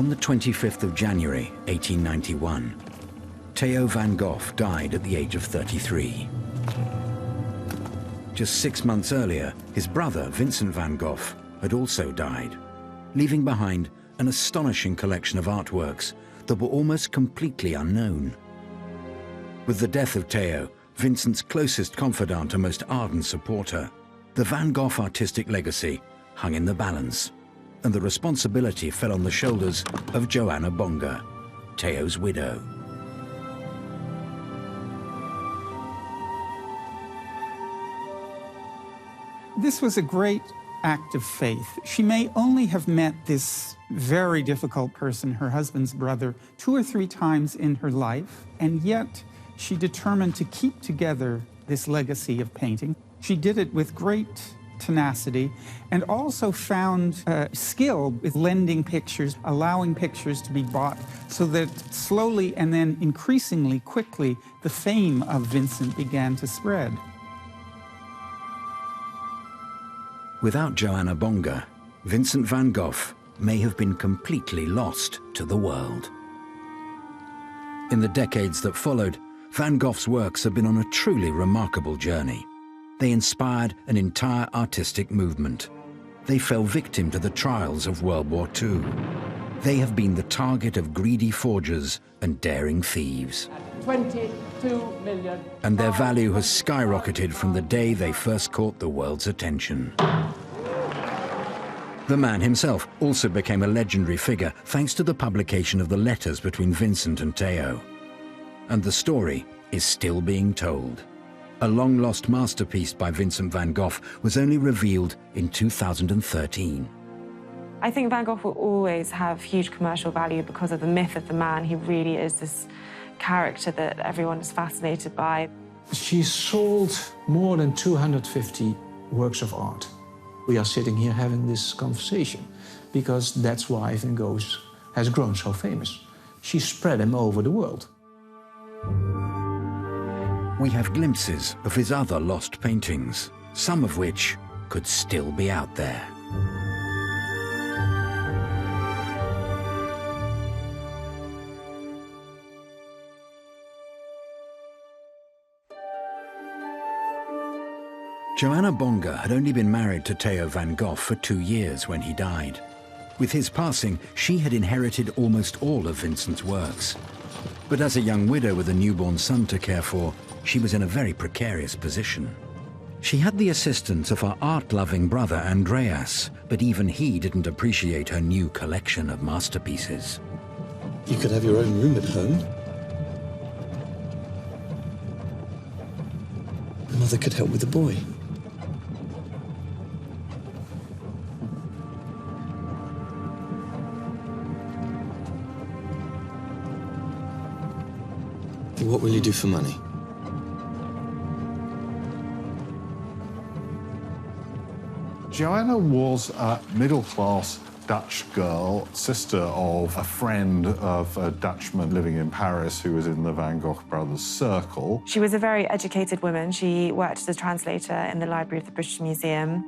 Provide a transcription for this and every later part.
On the 25th of January, 1891, Theo van Gogh died at the age of 33. Just 6 months earlier, his brother, Vincent van Gogh, had also died, leaving behind an astonishing collection of artworks that were almost completely unknown. With the death of Theo, Vincent's closest confidant and most ardent supporter, the Van Gogh artistic legacy hung in the balance, and the responsibility fell on the shoulders of Johanna Bonger, Theo's widow. This was a great act of faith. She may only have met this very difficult person, her husband's brother, 2 or 3 times in her life, and yet she determined to keep together this legacy of painting. She did it with great tenacity, and also found skill with lending pictures, allowing pictures to be bought, so that slowly and then increasingly quickly the fame of Vincent began to spread. Without Johanna Bonger, Vincent van Gogh may have been completely lost to the world. In the decades that followed, Van Gogh's works have been on a truly remarkable journey. They inspired an entire artistic movement. They fell victim to the trials of World War II. They have been the target of greedy forgers and daring thieves. 22 million. And their value has skyrocketed from the day they first caught the world's attention. The man himself also became a legendary figure thanks to the publication of the letters between Vincent and Theo. And the story is still being told. A long-lost masterpiece by Vincent van Gogh was only revealed in 2013. I think Van Gogh will always have huge commercial value because of the myth of the man. He really is this character that everyone is fascinated by. She sold more than 250 works of art. We are sitting here having this conversation because that's why Van Gogh has grown so famous. She spread him over the world. We have glimpses of his other lost paintings, some of which could still be out there. Joanna Bonger had only been married to Theo van Gogh for 2 years when he died. With his passing, she had inherited almost all of Vincent's works. But as a young widow with a newborn son to care for, she was in a very precarious position. She had the assistance of her art-loving brother Andreas, but even he didn't appreciate her new collection of masterpieces. You could have your own room at home. Mother could help with the boy. What will you do for money? Joanna was a middle-class Dutch girl, sister of a friend of a Dutchman living in Paris who was in the Van Gogh brothers' circle. She was a very educated woman. She worked as a translator in the library of the British Museum.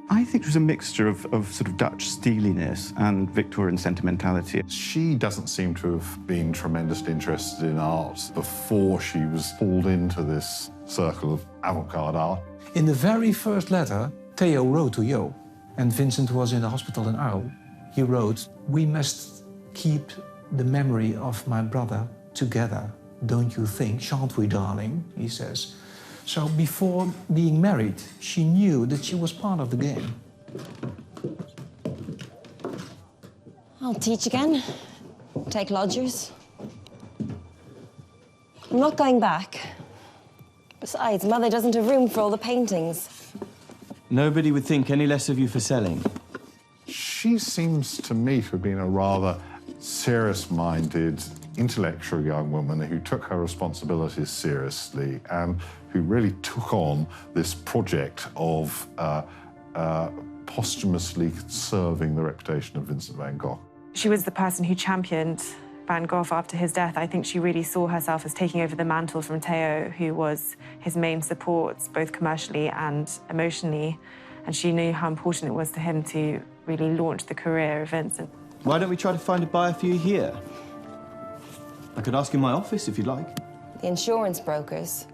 I think it was a mixture of sort of Dutch steeliness and Victorian sentimentality. She doesn't seem to have been tremendously interested in art before she was pulled into this circle of avant-garde art. In the very first letter Theo wrote to Jo, and Vincent was in the hospital in Arles, he wrote, "We must keep the memory of my brother together, don't you think? Shan't we, darling?" he says. So before being married, she knew that she was part of the game. I'll teach again, take lodgers. I'm not going back. Besides, Mother doesn't have room for all the paintings. Nobody would think any less of you for selling. She seems to me to have been a rather serious-minded, intellectual young woman who took her responsibilities seriously and who really took on this project of posthumously conserving the reputation of Vincent van Gogh. She was the person who championed Van Gogh after his death. I think she really saw herself as taking over the mantle from Theo, who was his main support, both commercially and emotionally. And she knew how important it was to him to really launch the career of Vincent. Why don't we try to find a buyer for you here? I could ask in my office if you'd like. The insurance brokers.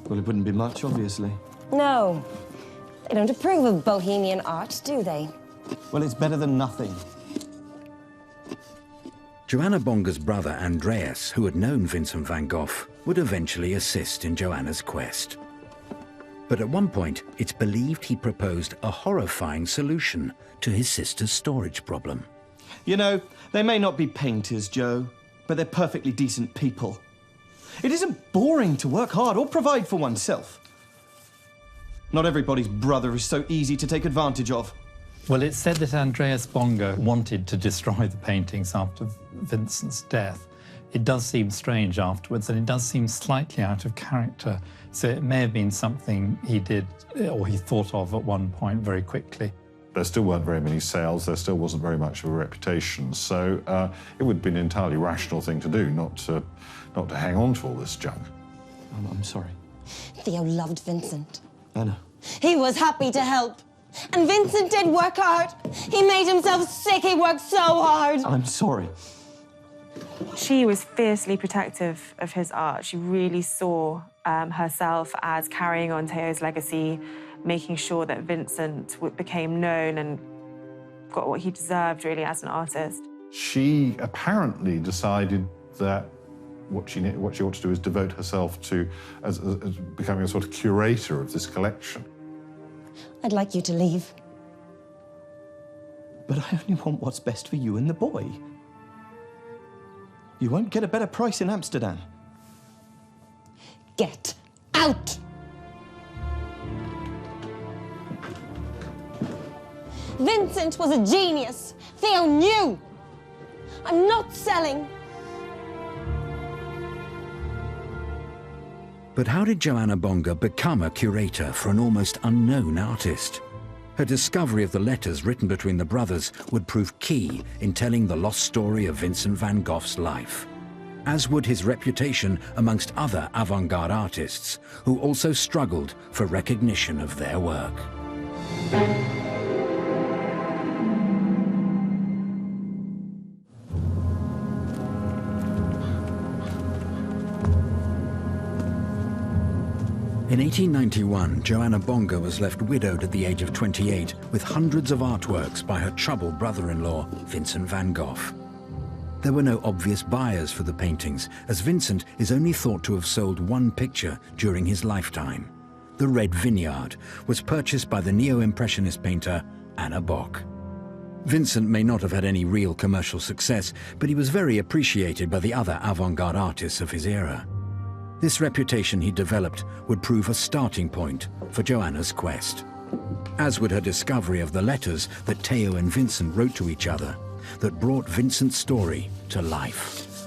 Well, it wouldn't be much, obviously. No. They don't approve of bohemian art, do they? Well, it's better than nothing. Johanna Bonger's brother Andreas, who had known Vincent van Gogh, would eventually assist in Joanna's quest. But at one point, it's believed he proposed a horrifying solution to his sister's storage problem. You know, they may not be painters, Joe, but they're perfectly decent people. It isn't boring to work hard or provide for oneself. Not everybody's brother is so easy to take advantage of. Well, it's said that Andreas Bonger wanted to destroy the paintings after Vincent's death. It does seem strange afterwards, and it does seem slightly out of character. So it may have been something he did, or he thought of at one point very quickly. There still weren't very many sales, there still wasn't very much of a reputation, so it would have been an entirely rational thing to do, not to hang on to all this junk. I'm sorry. Theo loved Vincent. I know. He was happy to help. And Vincent did work hard. He made himself sick. He worked so hard. I'm sorry. She was fiercely protective of his art. She really saw herself as carrying on Theo's legacy, making sure that Vincent became known and got what he deserved, really, as an artist. She apparently decided that what she ought to do is devote herself to as becoming a sort of curator of this collection. I'd like you to leave. But I only want what's best for you and the boy. You won't get a better price in Amsterdam. Get out! Vincent was a genius. Theo knew. I'm not selling. But how did Johanna Bonger become a curator for an almost unknown artist? Her discovery of the letters written between the brothers would prove key in telling the lost story of Vincent van Gogh's life, as would his reputation amongst other avant-garde artists who also struggled for recognition of their work. In 1891, Johanna Bonger was left widowed at the age of 28 with hundreds of artworks by her troubled brother-in-law, Vincent van Gogh. There were no obvious buyers for the paintings, as Vincent is only thought to have sold one picture during his lifetime. The Red Vineyard was purchased by the neo-impressionist painter Anna Bock. Vincent may not have had any real commercial success, but he was very appreciated by the other avant-garde artists of his era. This reputation he developed would prove a starting point for Joanna's quest, as would her discovery of the letters that Theo and Vincent wrote to each other that brought Vincent's story to life.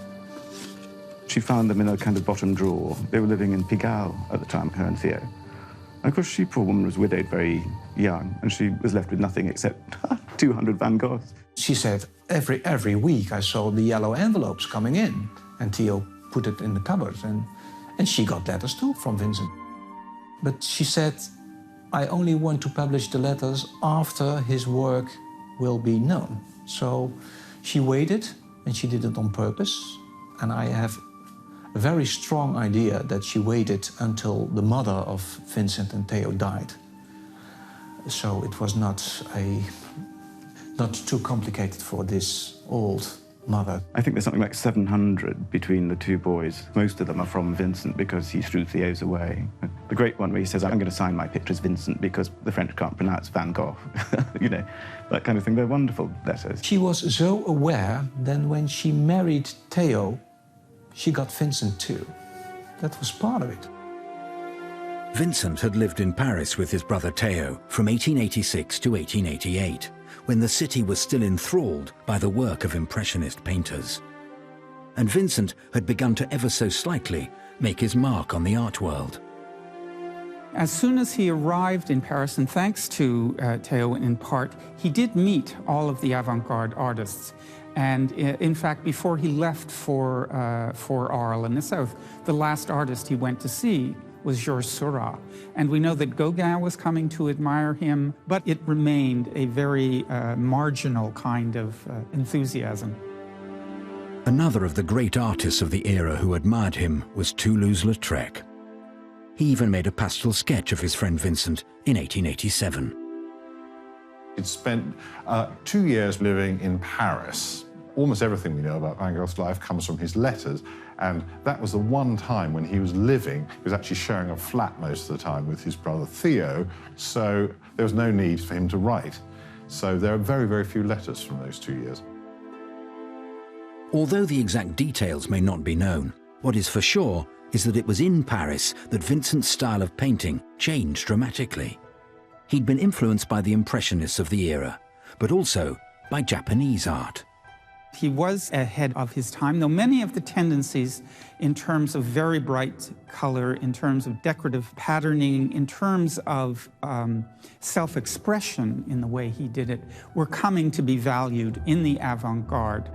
She found them in a kind of bottom drawer. They were living in Pigalle at the time, her and Theo. And of course, she, poor woman, was widowed very young, and she was left with nothing except 200 Van Goghs. She said, every week I saw the yellow envelopes coming in, and Theo put it in the cupboard, and she got letters too from Vincent. But she said, I only want to publish the letters after his work will be known. So she waited, and she did it on purpose. And I have a very strong idea that she waited until the mother of Vincent and Theo died. So it was not too complicated for this old mother. I think there's something like 700 between the two boys. Most of them are from Vincent because he threw Theo's away. The great one where he says, I'm going to sign my pictures Vincent because the French can't pronounce Van Gogh. You know, that kind of thing. They're wonderful letters. She was so aware that when she married Theo, she got Vincent too. That was part of it. Vincent had lived in Paris with his brother Theo from 1886 to 1888. When the city was still enthralled by the work of Impressionist painters. And Vincent had begun to ever so slightly make his mark on the art world. As soon as he arrived in Paris, and thanks to Theo in part, he did meet all of the avant-garde artists. And in fact, before he left for Arles in the south, the last artist he went to see was Georges Seurat. And we know that Gauguin was coming to admire him, but it remained a very marginal kind of enthusiasm. Another of the great artists of the era who admired him was Toulouse-Lautrec. He even made a pastel sketch of his friend Vincent in 1887. He'd spent 2 years living in Paris. Almost everything we know about Van Gogh's life comes from his letters, and that was the one time when he was living. He was actually sharing a flat most of the time with his brother Theo, so there was no need for him to write. So there are very, very few letters from those 2 years. Although the exact details may not be known, what is for sure is that it was in Paris that Vincent's style of painting changed dramatically. He'd been influenced by the Impressionists of the era, but also by Japanese art. He was ahead of his time, though many of the tendencies in terms of very bright color, in terms of decorative patterning, in terms of self-expression in the way he did it, were coming to be valued in the avant-garde.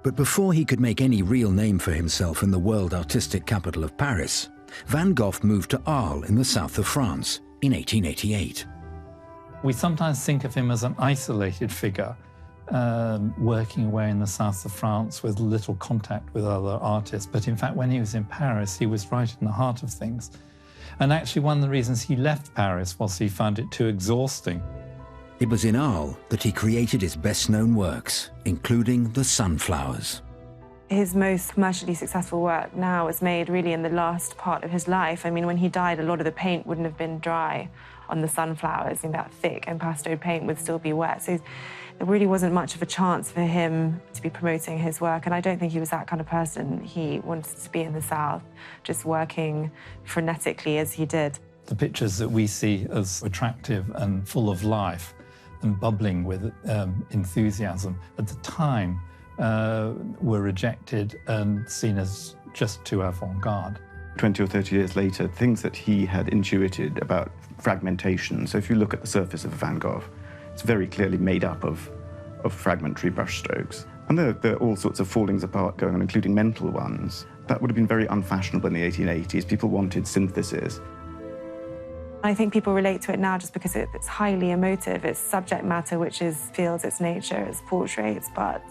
But before he could make any real name for himself in the world artistic capital of Paris, Van Gogh moved to Arles in the south of France in 1888. We sometimes think of him as an isolated figure, working away in the south of France with little contact with other artists. But in fact, when he was in Paris, he was right in the heart of things. And actually, one of the reasons he left Paris was he found it too exhausting. It was in Arles that he created his best-known works, including the sunflowers. His most commercially successful work now was made really in the last part of his life. I mean, when he died, a lot of the paint wouldn't have been dry on the sunflowers, and that thick impasto paint would still be wet. So there really wasn't much of a chance for him to be promoting his work, and I don't think he was that kind of person. He wanted to be in the South, just working frenetically as he did. The pictures that we see as attractive and full of life and bubbling with enthusiasm at the time were rejected and seen as just too avant-garde. 20 or 30 years later, things that he had intuited about fragmentation. So if you look at the surface of a Van Gogh, it's very clearly made up of fragmentary brushstrokes. And there are all sorts of fallings apart going on, including mental ones. That would have been very unfashionable in the 1880s. People wanted synthesis. I think people relate to it now just because it's highly emotive. It's subject matter which feels its nature as portraits, but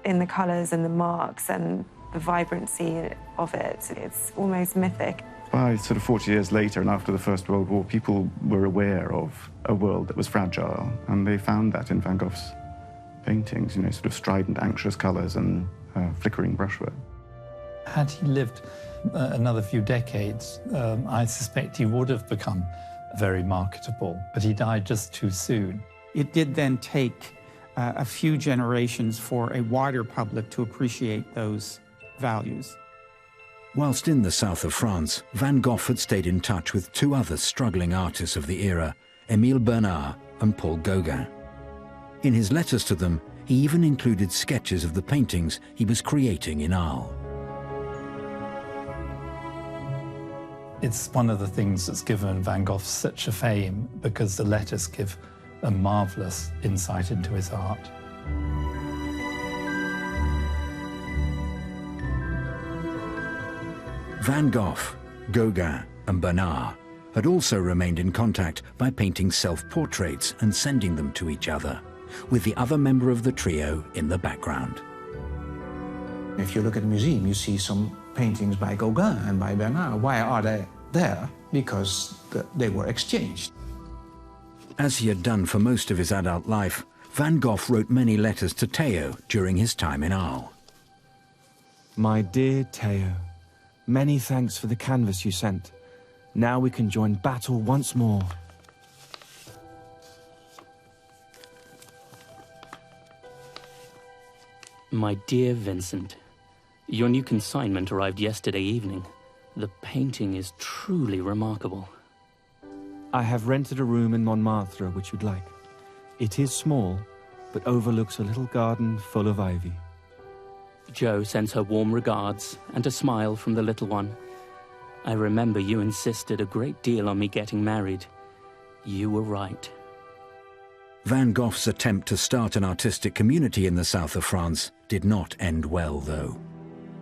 in the colours and the marks and the vibrancy of it, it's almost mythic. By sort of 40 years later and after the First World War, people were aware of a world that was fragile, and they found that in Van Gogh's paintings, you know, sort of strident, anxious colours and flickering brushwork. Had he lived another few decades, I suspect he would have become very marketable, but he died just too soon. It did then take a few generations for a wider public to appreciate those values. Whilst in the south of France, Van Gogh had stayed in touch with two other struggling artists of the era, Émile Bernard and Paul Gauguin. In his letters to them, he even included sketches of the paintings he was creating in Arles. It's one of the things that's given Van Gogh such a fame, because the letters give a marvellous insight into his art. Van Gogh, Gauguin and Bernard had also remained in contact by painting self-portraits and sending them to each other, with the other member of the trio in the background. If you look at the museum, you see some paintings by Gauguin and by Bernard. Why are they there? Because they were exchanged. As he had done for most of his adult life, Van Gogh wrote many letters to Theo during his time in Arles. My dear Theo, many thanks for the canvas you sent. Now we can join battle once more. My dear Vincent, your new consignment arrived yesterday evening. The painting is truly remarkable. I have rented a room in Montmartre which you'd like. It is small, but overlooks a little garden full of ivy. Jo sends her warm regards and a smile from the little one. I remember you insisted a great deal on me getting married. You were right. Van Gogh's attempt to start an artistic community in the south of France did not end well, though.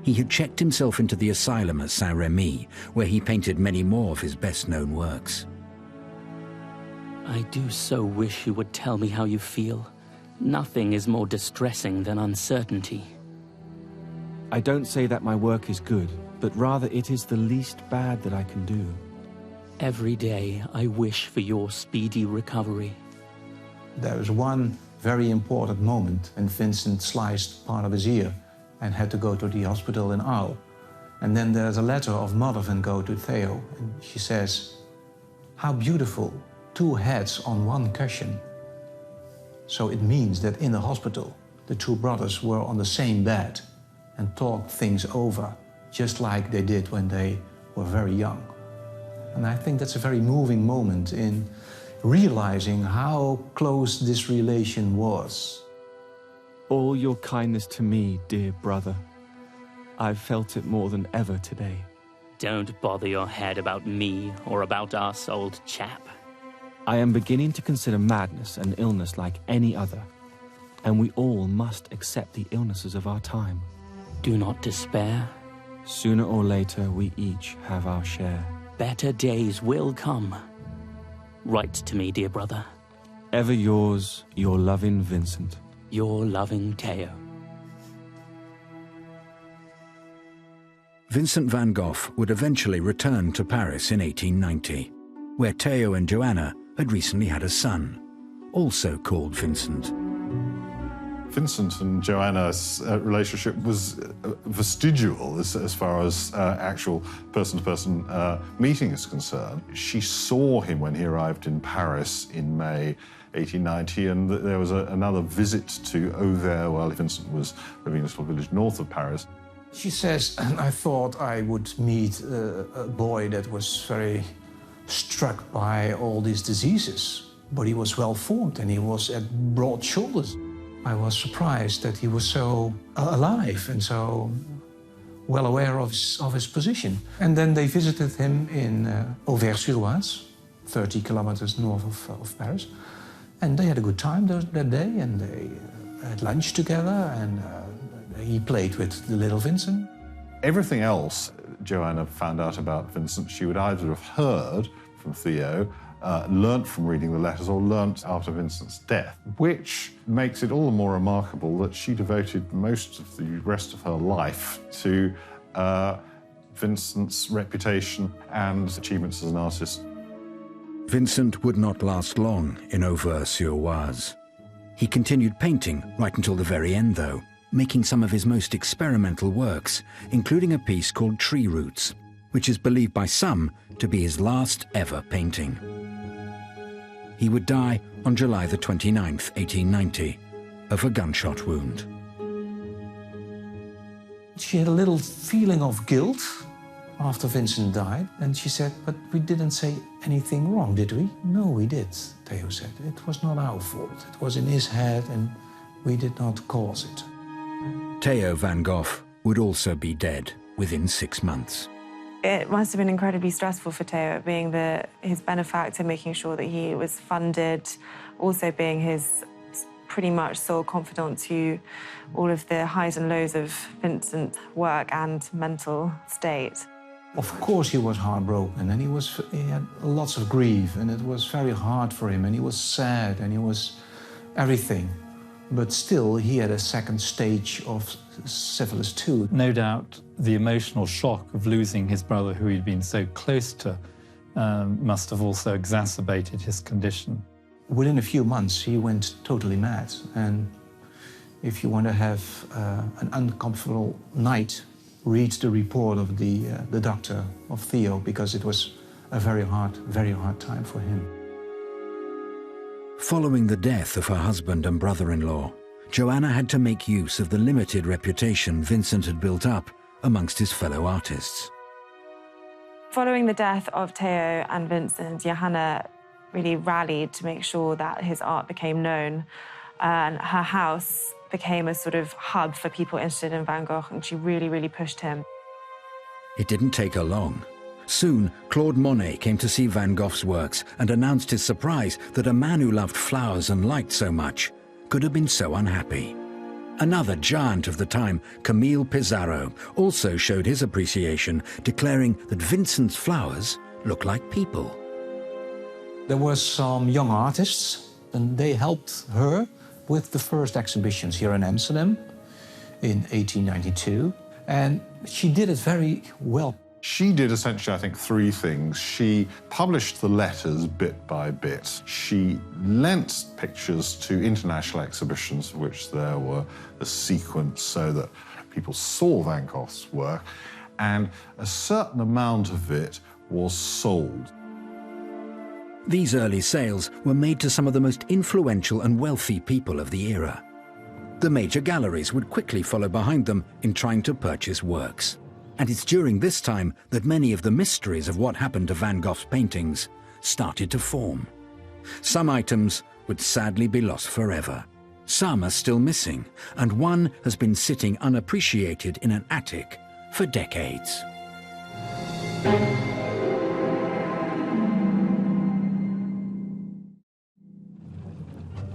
He had checked himself into the asylum at Saint-Rémy, where he painted many more of his best-known works. I do so wish you would tell me how you feel. Nothing is more distressing than uncertainty. I don't say that my work is good, but rather it is the least bad that I can do. Every day I wish for your speedy recovery. There was one very important moment when Vincent sliced part of his ear and had to go to the hospital in Arles. And then there's a letter of Mother Van Gogh to Theo, and she says, "How beautiful, 2 heads on 1 cushion." So it means that in the hospital, the 2 brothers were on the same bed and talked things over, just like they did when they were very young. And I think that's a very moving moment in realizing how close this relation was. All your kindness to me, dear brother. I've felt it more than ever today. Don't bother your head about me or about us, old chap. I am beginning to consider madness an illness like any other, and we all must accept the illnesses of our time. Do not despair. Sooner or later, we each have our share. Better days will come. Write to me, dear brother. Ever yours, your loving Vincent. Your loving Theo. Vincent van Gogh would eventually return to Paris in 1890, where Theo and Joanna had recently had a son, also called Vincent. Vincent and Joanna's relationship was vestigial as far as actual person-to-person meeting is concerned. She saw him when he arrived in Paris in May 1890, and there was another visit to Auvers while Vincent was living in a little village north of Paris. She says, "I thought I would meet a boy that was very struck by all these diseases, but he was well-formed and he was at broad shoulders. I was surprised that he was so alive and so well aware of his position." And then they visited him in Auvers-sur-Oise, 30 kilometers north of Paris. And they had a good time that day, and they had lunch together, and he played with the little Vincent. Everything else Joanna found out about Vincent, she would either have heard from Theo, learnt from reading the letters, or learnt after Vincent's death, which makes it all the more remarkable that she devoted most of the rest of her life to Vincent's reputation and achievements as an artist. Vincent would not last long in Auvers-sur-Oise. He continued painting right until the very end, though, making some of his most experimental works, including a piece called Tree Roots, which is believed by some to be his last ever painting. He would die on July the 29th, 1890, of a gunshot wound. She had a little feeling of guilt after Vincent died, and she said, "But we didn't say anything wrong, did we?" "No, we did," Theo said. "It was not our fault. It was in his head, and we did not cause it." Theo van Gogh would also be dead within 6 months. It must have been incredibly stressful for Theo, being his benefactor, making sure that he was funded, also being his pretty much sole confidant to all of the highs and lows of Vincent's work and mental state. Of course he was heartbroken, and he had lots of grief, and it was very hard for him, and he was sad, and he was everything. But still, he had a second stage of syphilis too. No doubt the emotional shock of losing his brother, who he'd been so close to, must have also exacerbated his condition. Within a few months, he went totally mad. And if you want to have an uncomfortable night, read the report of the doctor of Theo, because it was a very hard time for him. Following the death of her husband and brother-in-law, Joanna had to make use of the limited reputation Vincent had built up amongst his fellow artists. Following the death of Theo and Vincent, Johanna really rallied to make sure that his art became known, and her house became a sort of hub for people interested in Van Gogh, and she really pushed him. It didn't take her long. Soon, Claude Monet came to see Van Gogh's works and announced his surprise that a man who loved flowers and light so much could have been so unhappy. Another giant of the time, Camille Pissarro, also showed his appreciation, declaring that Vincent's flowers look like people. There were some young artists, and they helped her with the first exhibitions here in Amsterdam in 1892, and she did it very well. She did essentially, I think, three things. She published the letters bit by bit. She lent pictures to international exhibitions, of which there were a sequence so that people saw Van Gogh's work, and a certain amount of it was sold. These early sales were made to some of the most influential and wealthy people of the era. The major galleries would quickly follow behind them in trying to purchase works. And it's during this time that many of the mysteries of what happened to Van Gogh's paintings started to form. Some items would sadly be lost forever. Some are still missing, and one has been sitting unappreciated in an attic for decades.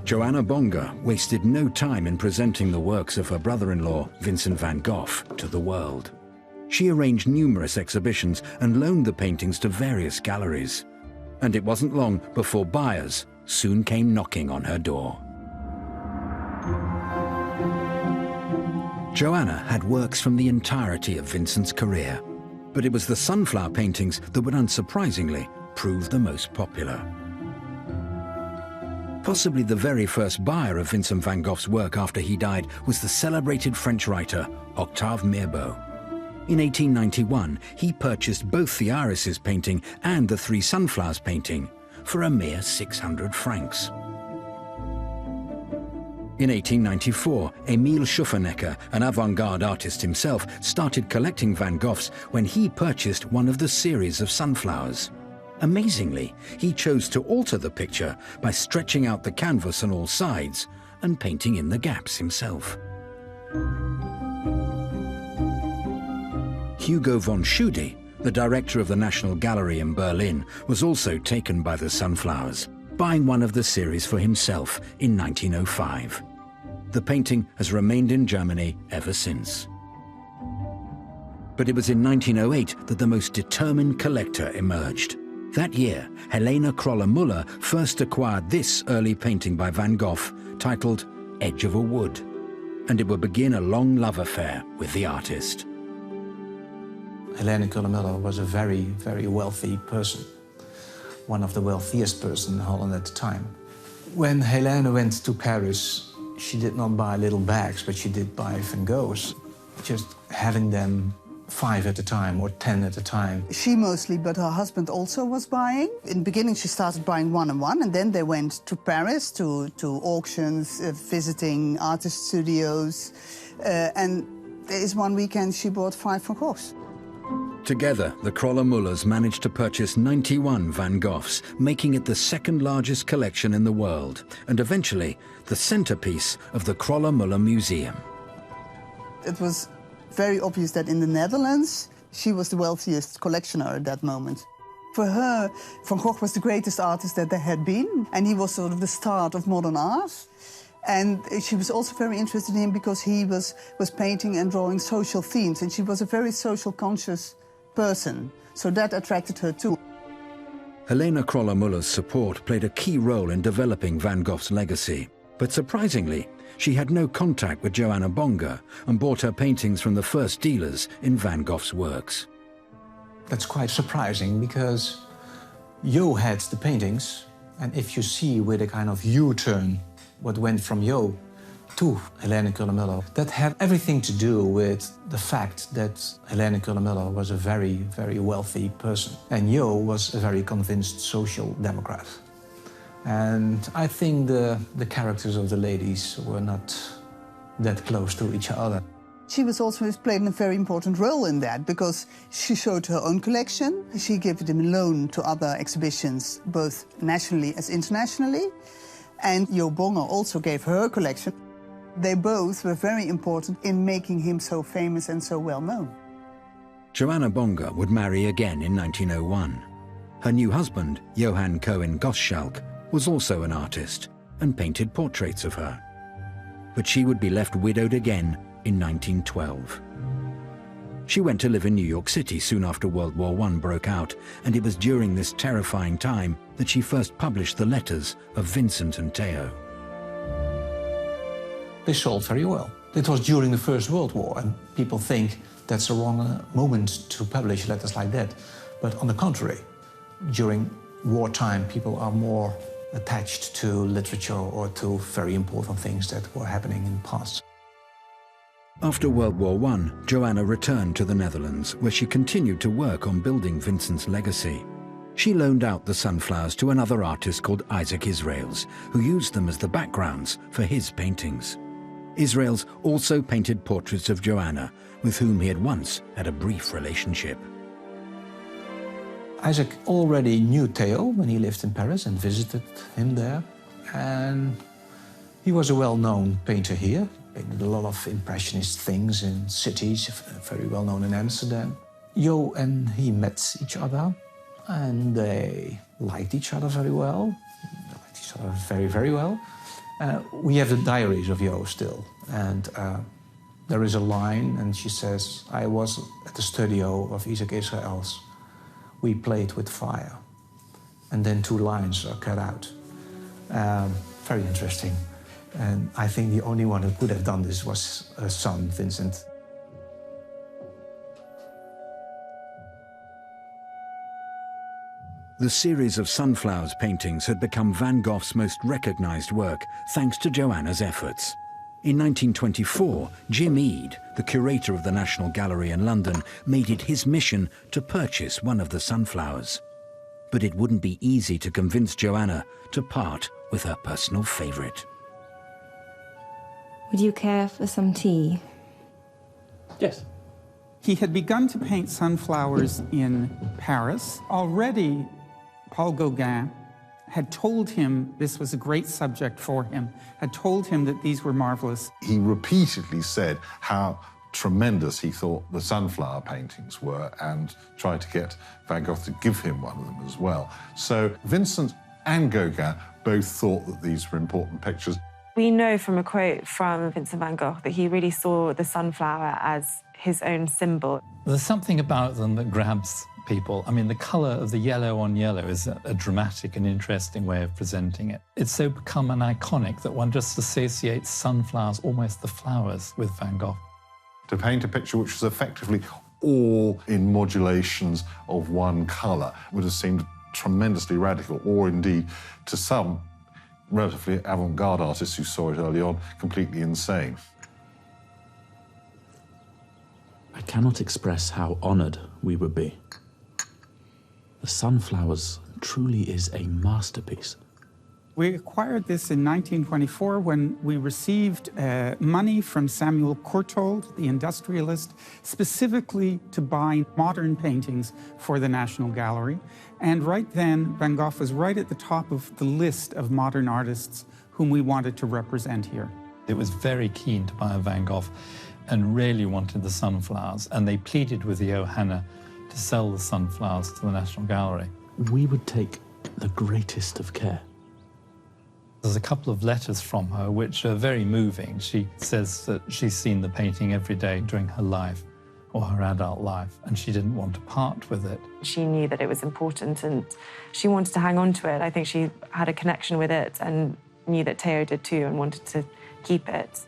Johanna Bonger wasted no time in presenting the works of her brother-in-law, Vincent van Gogh, to the world. She arranged numerous exhibitions and loaned the paintings to various galleries. And it wasn't long before buyers soon came knocking on her door. Joanna had works from the entirety of Vincent's career, but it was the sunflower paintings that would unsurprisingly prove the most popular. Possibly the very first buyer of Vincent van Gogh's work after he died was the celebrated French writer Octave Mirbeau. In 1891, he purchased both the Irises painting and the Three Sunflowers painting for a mere 600 francs. In 1894, Emil Schuffernecker, an avant-garde artist himself, started collecting Van Goghs when he purchased one of the series of sunflowers. Amazingly, he chose to alter the picture by stretching out the canvas on all sides and painting in the gaps himself. Hugo von Schude, the director of the National Gallery in Berlin, was also taken by the sunflowers, buying one of the series for himself in 1905. The painting has remained in Germany ever since. But it was in 1908 that the most determined collector emerged. That year, Helena Kroller-Müller first acquired this early painting by Van Gogh, titled Edge of a Wood, and it would begin a long love affair with the artist. Helena Kroller-Müller was a very, very wealthy person, one of the wealthiest persons in Holland at the time. When Helena went to Paris, she did not buy little bags, but she did buy Van Goghs, just having them 5 at a time or 10 at a time. She mostly, but her husband also was buying. In the beginning, she started buying one and one, and then they went to Paris to auctions, visiting artist studios, and there is one weekend she bought 5 Van Goghs. Together, the Kroller-Müllers managed to purchase 91 Van Goghs, making it the second largest collection in the world, and eventually the centerpiece of the Kroller-Müller Museum. It was very obvious that in the Netherlands, she was the wealthiest collectioner at that moment. For her, Van Gogh was the greatest artist that there had been, and he was sort of the start of modern art. And she was also very interested in him because he was painting and drawing social themes, and she was a very social conscious person, so that attracted her too. Helena Kroller-Müller's support played a key role in developing Van Gogh's legacy, but surprisingly, she had no contact with Johanna Bonger and bought her paintings from the first dealers in Van Gogh's works. That's quite surprising because Jo had the paintings, and if you see with a kind of U-turn what went from Jo to Helena Kroller-Müller, that had everything to do with the fact that Helena Kroller-Müller was a very, very wealthy person, and Jo was a very convinced social democrat. And I think the characters of the ladies were not that close to each other. She was also played a very important role in that because she showed her own collection. She gave it in loan to other exhibitions, both nationally as internationally. And Jo Bonger also gave her collection. They both were very important in making him so famous and so well known. Johanna Bonger would marry again in 1901. Her new husband, Johann Cohen Gottschalk, was also an artist and painted portraits of her. but she would be left widowed again in 1912. She went to live in New York City soon after World War I broke out, and it was during this terrifying time that she first published the letters of Vincent and Theo. They sold very well. It was during the First World War, and people think that's the wrong moment to publish letters like that. But on the contrary, during wartime, people are more attached to literature or to very important things that were happening in the past. After World War I, Joanna returned to the Netherlands, where she continued to work on building Vincent's legacy. She loaned out the sunflowers to another artist called Isaac Israels, who used them as the backgrounds for his paintings. Israels also painted portraits of Joanna, with whom he had once had a brief relationship. Isaac already knew Theo when he lived in Paris and visited him there. And he was a well-known painter here. He painted a lot of impressionist things in cities, very well-known in Amsterdam. Jo and he met each other, and they liked each other very well. They liked each other very, very well. We have the diaries of Jo still, and there is a line, and she says, I was at the studio of Isaac Israels. We played with fire. And then 2 lines are cut out. Very interesting. And I think the only one who could have done this was her son, Vincent. The series of sunflowers paintings had become Van Gogh's most recognized work, thanks to Joanna's efforts. In 1924, Jim Eade, the curator of the National Gallery in London, made it his mission to purchase one of the sunflowers. But it wouldn't be easy to convince Joanna to part with her personal favorite. Would you care for some tea? Yes. He had begun to paint sunflowers in Paris. Already, Paul Gauguin had told him this was a great subject for him, had told him that these were marvelous. He repeatedly said how tremendous he thought the sunflower paintings were and tried to get Van Gogh to give him one of them as well. So Vincent and Gauguin both thought that these were important pictures. We know from a quote from Vincent van Gogh that he really saw the sunflower as his own symbol. There's something about them that grabs people. I mean, the colour of the yellow on yellow is a dramatic and interesting way of presenting it. It's so become an iconic that one just associates sunflowers, almost the flowers, with Van Gogh. To paint a picture which was effectively all in modulations of one colour would have seemed tremendously radical, or indeed, to some relatively avant-garde artists who saw it early on, completely insane. I cannot express how honoured we would be. The sunflowers truly is a masterpiece. We acquired this in 1924 when we received money from Samuel Courtauld, the industrialist, specifically to buy modern paintings for the National Gallery. And right then, Van Gogh was right at the top of the list of modern artists whom we wanted to represent here. It was very keen to buy a Van Gogh and really wanted the sunflowers, and they pleaded with the Johanna to sell the sunflowers to the National Gallery. We would take the greatest of care. There's a couple of letters from her which are very moving. She says that she's seen the painting every day during her life, or her adult life, and she didn't want to part with it. She knew that it was important and she wanted to hang on to it. I think she had a connection with it and knew that Theo did too and wanted to keep it.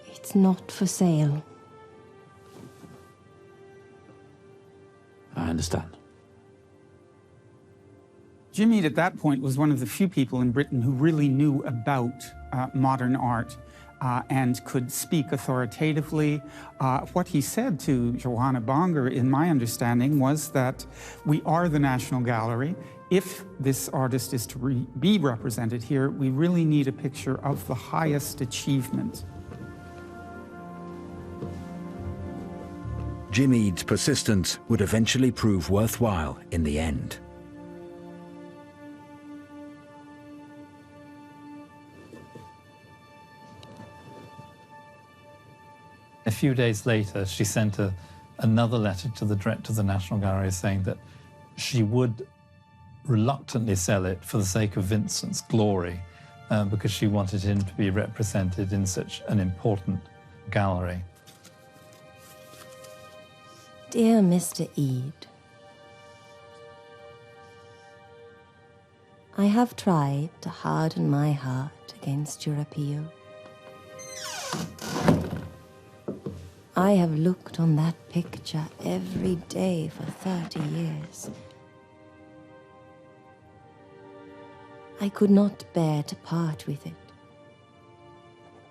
It's not for sale. I understand. Jim Eade at that point was one of the few people in Britain who really knew about modern art and could speak authoritatively. What he said to Johanna Bonger, in my understanding, was that we are the National Gallery. If this artist is to be represented here, we really need a picture of the highest achievement. Jim Eade's persistence would eventually prove worthwhile in the end. A few days later, she sent another letter to the director of the National Gallery saying that she would reluctantly sell it for the sake of Vincent's glory, because she wanted him to be represented in such an important gallery. Dear Mr. Ede, I have tried to harden my heart against your appeal. I have looked on that picture every day for 30 years. I could not bear to part with it.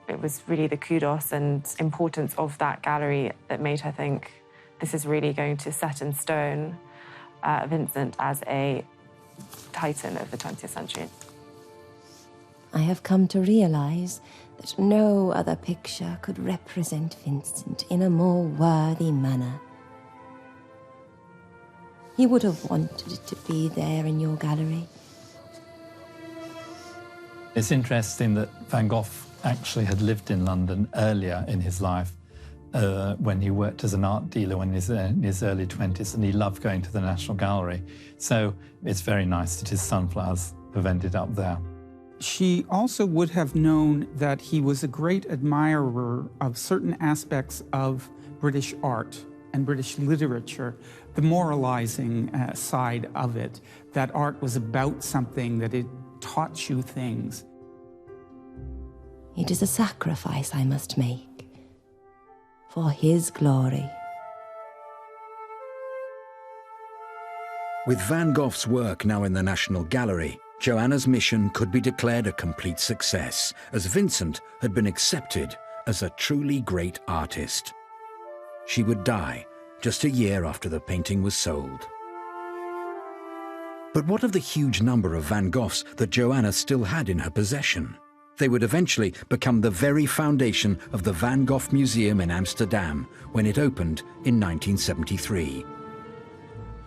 It was really the kudos and importance of that gallery that made her think this is really going to set in stone Vincent as a titan of the 20th century. I have come to realize that no other picture could represent Vincent in a more worthy manner. He would have wanted it to be there in your gallery. It's interesting that Van Gogh actually had lived in London earlier in his life when he worked as an art dealer when he was in his early 20s, and he loved going to the National Gallery. So it's very nice that his sunflowers have ended up there. She also would have known that he was a great admirer of certain aspects of British art and British literature, the moralizing side of it, that art was about something, that it taught you things. It is a sacrifice I must make for his glory. With Van Gogh's work now in the National Gallery, Joanna's mission could be declared a complete success, as Vincent had been accepted as a truly great artist. She would die just a year after the painting was sold. But what of the huge number of Van Goghs that Joanna still had in her possession? They would eventually become the very foundation of the Van Gogh Museum in Amsterdam when it opened in 1973.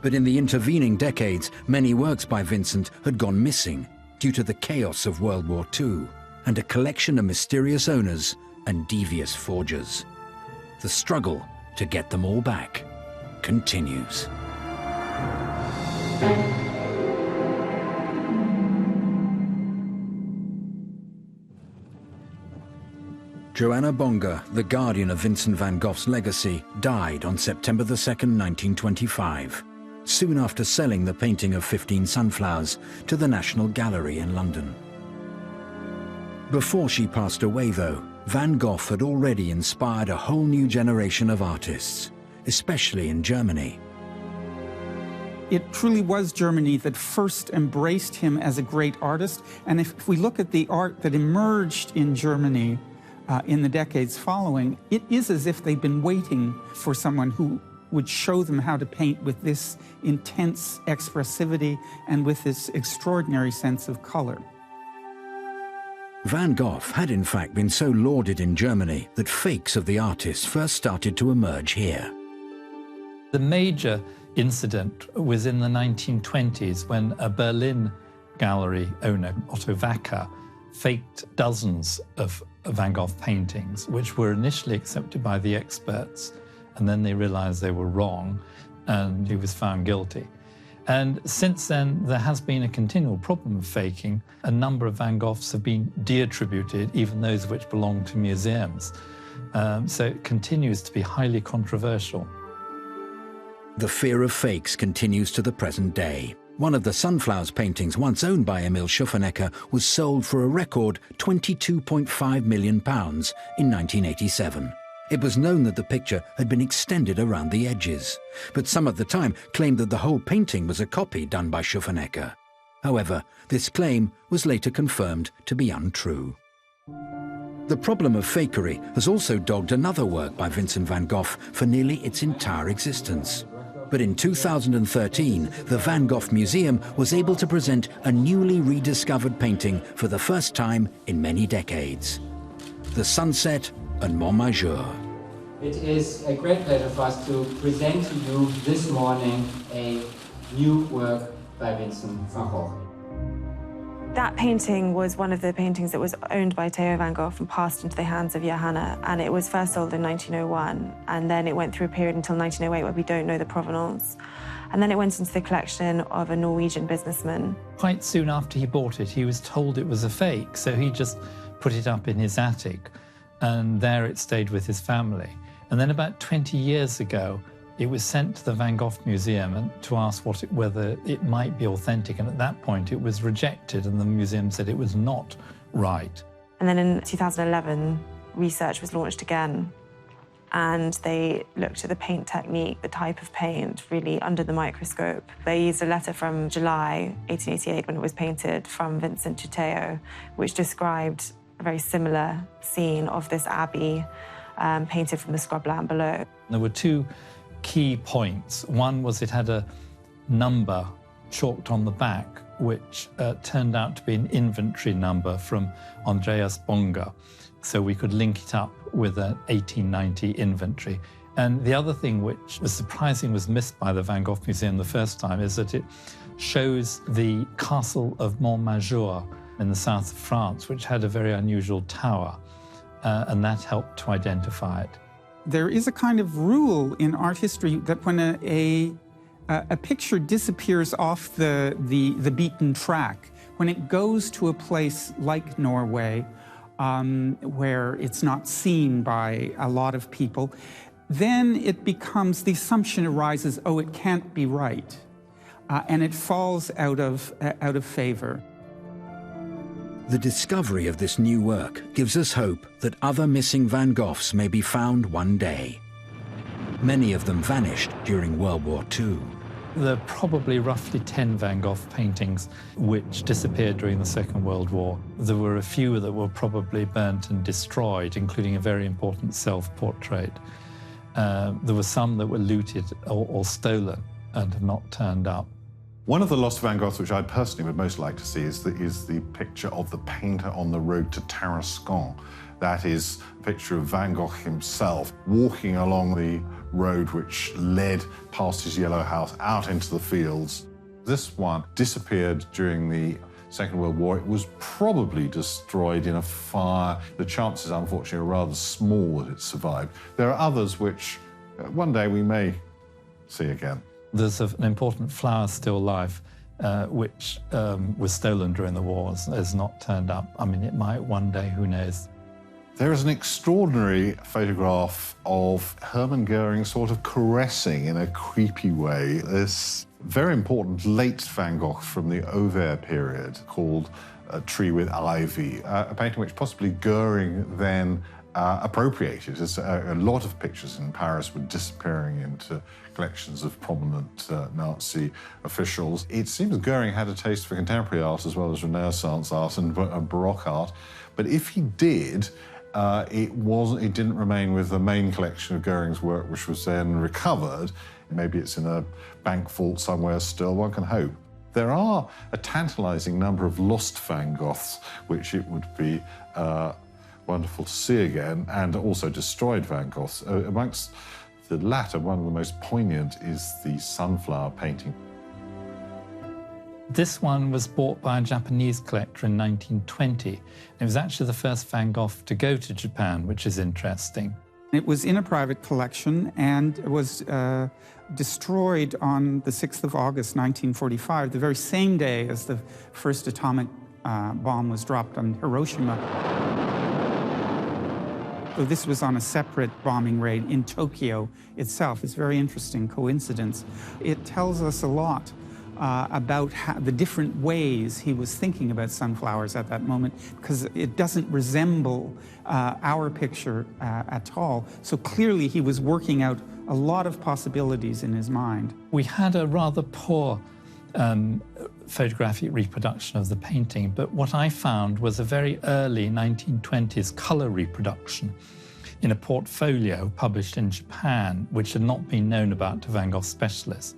But in the intervening decades, many works by Vincent had gone missing due to the chaos of World War II and a collection of mysterious owners and devious forgers. The struggle to get them all back continues. Johanna Bonger, the guardian of Vincent van Gogh's legacy, died on September 2, 1925, soon after selling the painting of 15 sunflowers to the National Gallery in London. Before she passed away, though, Van Gogh had already inspired a whole new generation of artists, especially in Germany. It truly was Germany that first embraced him as a great artist, and if we look at the art that emerged in Germany in the decades following, it is as if they'd been waiting for someone who would show them how to paint with this intense expressivity and with this extraordinary sense of color. Van Gogh had in fact been so lauded in Germany that fakes of the artist first started to emerge here. The major incident was in the 1920s when a Berlin gallery owner, Otto Wacker, faked dozens of Van Gogh paintings, which were initially accepted by the experts, and then they realized they were wrong, and he was found guilty. And since then, there has been a continual problem of faking. A number of Van Goghs have been de-attributed, even those which belong to museums. So it continues to be highly controversial. The fear of fakes continues to the present day. One of the sunflowers paintings once owned by Emil Schuffernecker was sold for a record £22.5 million in 1987. It was known that the picture had been extended around the edges, but some at the time claimed that the whole painting was a copy done by Schuffernecker. However, this claim was later confirmed to be untrue. The problem of fakery has also dogged another work by Vincent van Gogh for nearly its entire existence. But in 2013, the Van Gogh Museum was able to present a newly rediscovered painting for the first time in many decades. The Sunset and Montmajour. It is a great pleasure for us to present to you this morning a new work by Vincent van Gogh. That painting was one of the paintings that was owned by Theo van Gogh and passed into the hands of Johanna, and it was first sold in 1901, and then it went through a period until 1908 where we don't know the provenance. And then it went into the collection of a Norwegian businessman. Quite soon after he bought it, he was told it was a fake, so he just put it up in his attic, and there it stayed with his family. And then about 20 years ago, it was sent to the Van Gogh Museum to ask whether it might be authentic, and at that point it was rejected, and the museum said it was not right. And then in 2011, research was launched again, and they looked at the paint technique, the type of paint, really under the microscope. They used a letter from July 1888, when it was painted, from Vincent to Theo, which described a very similar scene of this abbey painted from the scrubland below. There were two key points. One was it had a number chalked on the back, which turned out to be an inventory number from Andreas Bonger, so we could link it up with an 1890 inventory. And the other thing which was surprising, was missed by the Van Gogh Museum the first time, is that it shows the castle of Montmajour in the south of France, which had a very unusual tower, and that helped to identify it. There is a kind of rule in art history that when a picture disappears off the beaten track, when it goes to a place like Norway, where it's not seen by a lot of people, then it becomes, the assumption arises, oh, it can't be right, and it falls out of favor. The discovery of this new work gives us hope that other missing Van Goghs may be found one day. Many of them vanished during World War II. There are probably roughly 10 Van Gogh paintings which disappeared during the Second World War. There were a few that were probably burnt and destroyed, including a very important self-portrait. There were some that were looted or stolen and have not turned up. One of the lost Van Goghs, which I personally would most like to see, is the picture of the painter on the road to Tarascon. That is a picture of Van Gogh himself walking along the road which led past his yellow house out into the fields. This one disappeared during the Second World War. It was probably destroyed in a fire. The chances, unfortunately, are rather small that it survived. There are others which one day we may see again. There's an important flower still alive, which was stolen during the wars, has not turned up. I mean, it might one day, who knows. There is an extraordinary photograph of Hermann Goering sort of caressing in a creepy way this very important late Van Gogh from the Auvers period called A Tree with Ivy, a painting which possibly Goering then appropriated, as a lot of pictures in Paris were disappearing into collections of prominent Nazi officials. It seems Goering had a taste for contemporary art as well as Renaissance art and Baroque art, but if he did, it didn't remain with the main collection of Goering's work, which was then recovered. Maybe it's in a bank vault somewhere still, one can hope. There are a tantalizing number of lost Van Goghs, which it would be wonderful to see again, and also destroyed Van Goghs. Amongst the latter, one of the most poignant is the sunflower painting. This one was bought by a Japanese collector in 1920. It was actually the first Van Gogh to go to Japan, which is interesting. It was in a private collection and was destroyed on the 6th of August, 1945, the very same day as the first atomic bomb was dropped on Hiroshima. So this was on a separate bombing raid in Tokyo itself. It's a very interesting coincidence. It tells us a lot about the different ways he was thinking about sunflowers at that moment, because it doesn't resemble our picture at all. So clearly he was working out a lot of possibilities in his mind. We had a rather poor photographic reproduction of the painting, but what I found was a very early 1920s colour reproduction in a portfolio published in Japan, which had not been known about to Van Gogh specialists.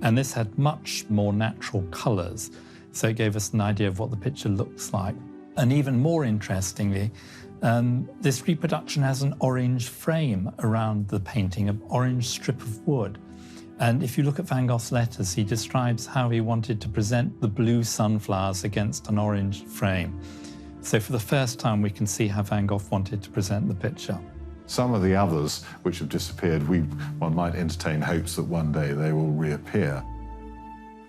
And this had much more natural colours, so it gave us an idea of what the picture looks like. And even more interestingly, this reproduction has an orange frame around the painting, an orange strip of wood. And if you look at Van Gogh's letters, he describes how he wanted to present the blue sunflowers against an orange frame. So for the first time, we can see how Van Gogh wanted to present the picture. Some of the others which have disappeared, one might entertain hopes that one day they will reappear.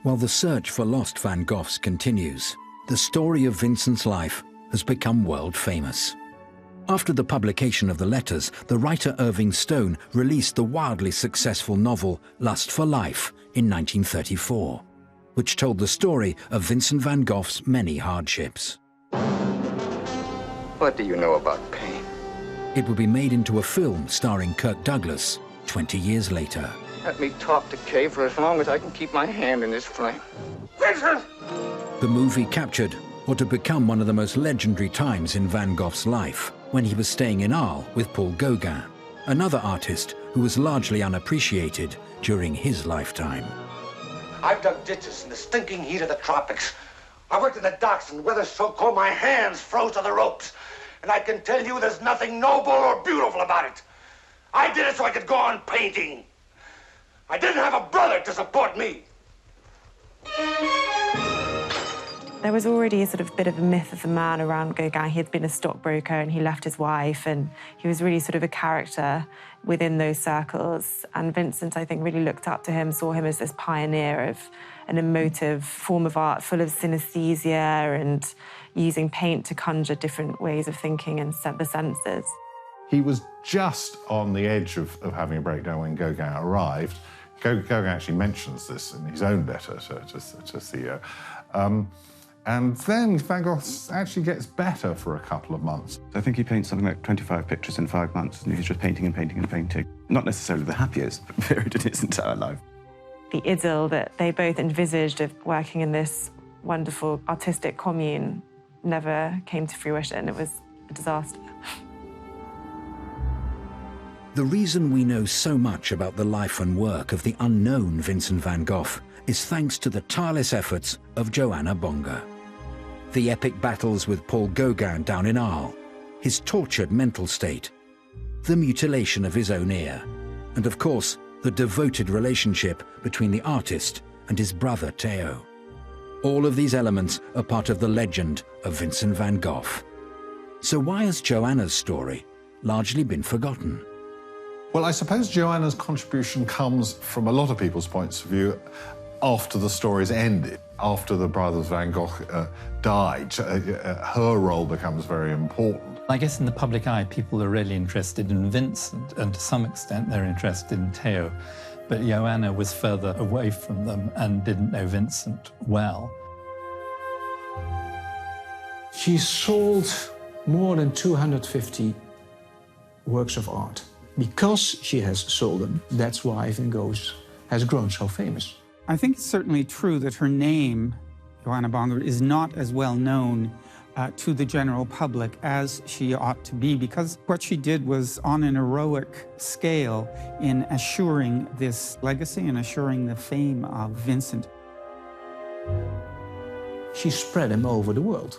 While the search for lost Van Goghs continues, the story of Vincent's life has become world famous. After the publication of the letters, the writer Irving Stone released the wildly successful novel Lust for Life in 1934, which told the story of Vincent van Gogh's many hardships. What do you know about pain? It would be made into a film starring Kirk Douglas 20 years later. Let me talk to Kay for as long as I can keep my hand in this flame. Vincent! The movie captured what had become one of the most legendary times in Van Gogh's life, when he was staying in Arles with Paul Gauguin, another artist who was largely unappreciated during his lifetime. I've dug ditches in the stinking heat of the tropics. I worked in the docks and weather so cold my hands froze to the ropes. And I can tell you there's nothing noble or beautiful about it. I did it so I could go on painting. I didn't have a brother to support me. There was already a sort of bit of a myth of the man around Gauguin. He had been a stockbroker and he left his wife, and he was really sort of a character within those circles. And Vincent, I think, really looked up to him, saw him as this pioneer of an emotive form of art full of synesthesia and using paint to conjure different ways of thinking and the senses. He was just on the edge of having a breakdown when Gauguin arrived. Gauguin actually mentions this in his own letter to Theo. And then Van Gogh actually gets better for a couple of months. I think he paints something like 25 pictures in 5 months, and he's just painting and painting and painting. Not necessarily the happiest period in his entire life. The idyll that they both envisaged of working in this wonderful artistic commune never came to fruition. It was a disaster. The reason we know so much about the life and work of the unknown Vincent van Gogh is thanks to the tireless efforts of Johanna Bonger. The epic battles with Paul Gauguin down in Arles, his tortured mental state, the mutilation of his own ear, and of course, the devoted relationship between the artist and his brother Theo. All of these elements are part of the legend of Vincent van Gogh. So why has Joanna's story largely been forgotten? Well, I suppose Joanna's contribution comes from a lot of people's points of view after the story's ended. After the brothers Van Gogh died, her role becomes very important. I guess in the public eye, people are really interested in Vincent, and to some extent they're interested in Theo. But Joanna was further away from them and didn't know Vincent well. She sold more than 250 works of art. Because she has sold them, that's why Van Gogh has grown so famous. I think it's certainly true that her name, Johanna Bonger, is not as well known to the general public as she ought to be, because what she did was on an heroic scale in assuring this legacy and assuring the fame of Vincent. She spread him over the world.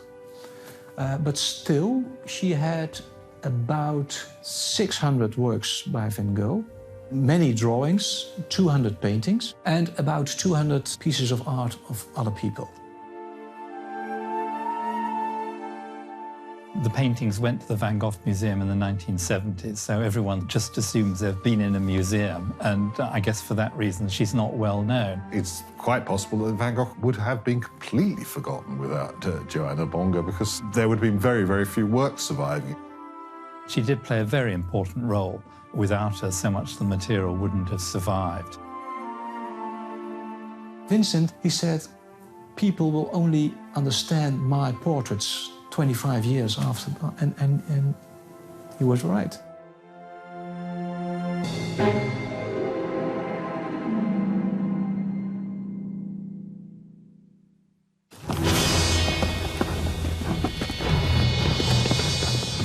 But still, she had about 600 works by Van Gogh, many drawings, 200 paintings, and about 200 pieces of art of other people. The paintings went to the Van Gogh Museum in the 1970s, so everyone just assumes they've been in a museum, and I guess for that reason she's not well known. It's quite possible that Van Gogh would have been completely forgotten without Johanna Bonger, because there would have been very, very few works surviving. She did play a very important role. Without her, so much of the material wouldn't have survived. Vincent, he said, people will only understand my portraits 25 years after, and he was right.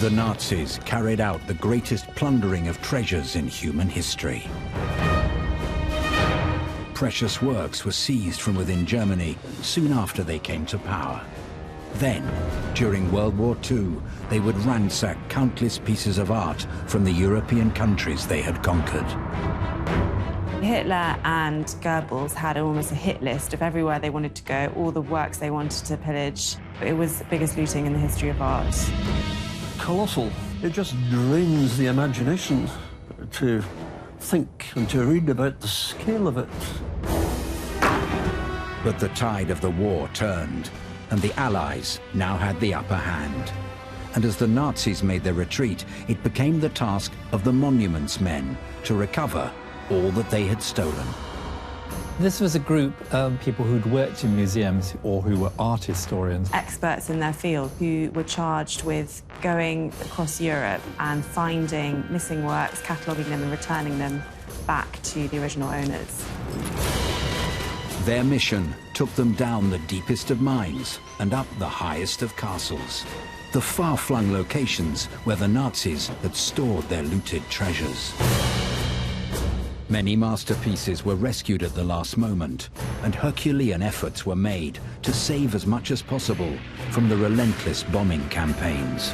The Nazis carried out the greatest plundering of treasures in human history. Precious works were seized from within Germany soon after they came to power. Then, during World War II, they would ransack countless pieces of art from the European countries they had conquered. Hitler and Goebbels had almost a hit list of everywhere they wanted to go, all the works they wanted to pillage. It was the biggest looting in the history of art. Colossal. It just drains the imagination to think and to read about the scale of it. But the tide of the war turned, and the Allies now had the upper hand. And as the Nazis made their retreat, it became the task of the Monuments Men to recover all that they had stolen. This was a group of people who'd worked in museums or who were art historians. Experts in their field who were charged with going across Europe and finding missing works, cataloguing them and returning them back to the original owners. Their mission took them down the deepest of mines and up the highest of castles, the far-flung locations where the Nazis had stored their looted treasures. Many masterpieces were rescued at the last moment, and Herculean efforts were made to save as much as possible from the relentless bombing campaigns.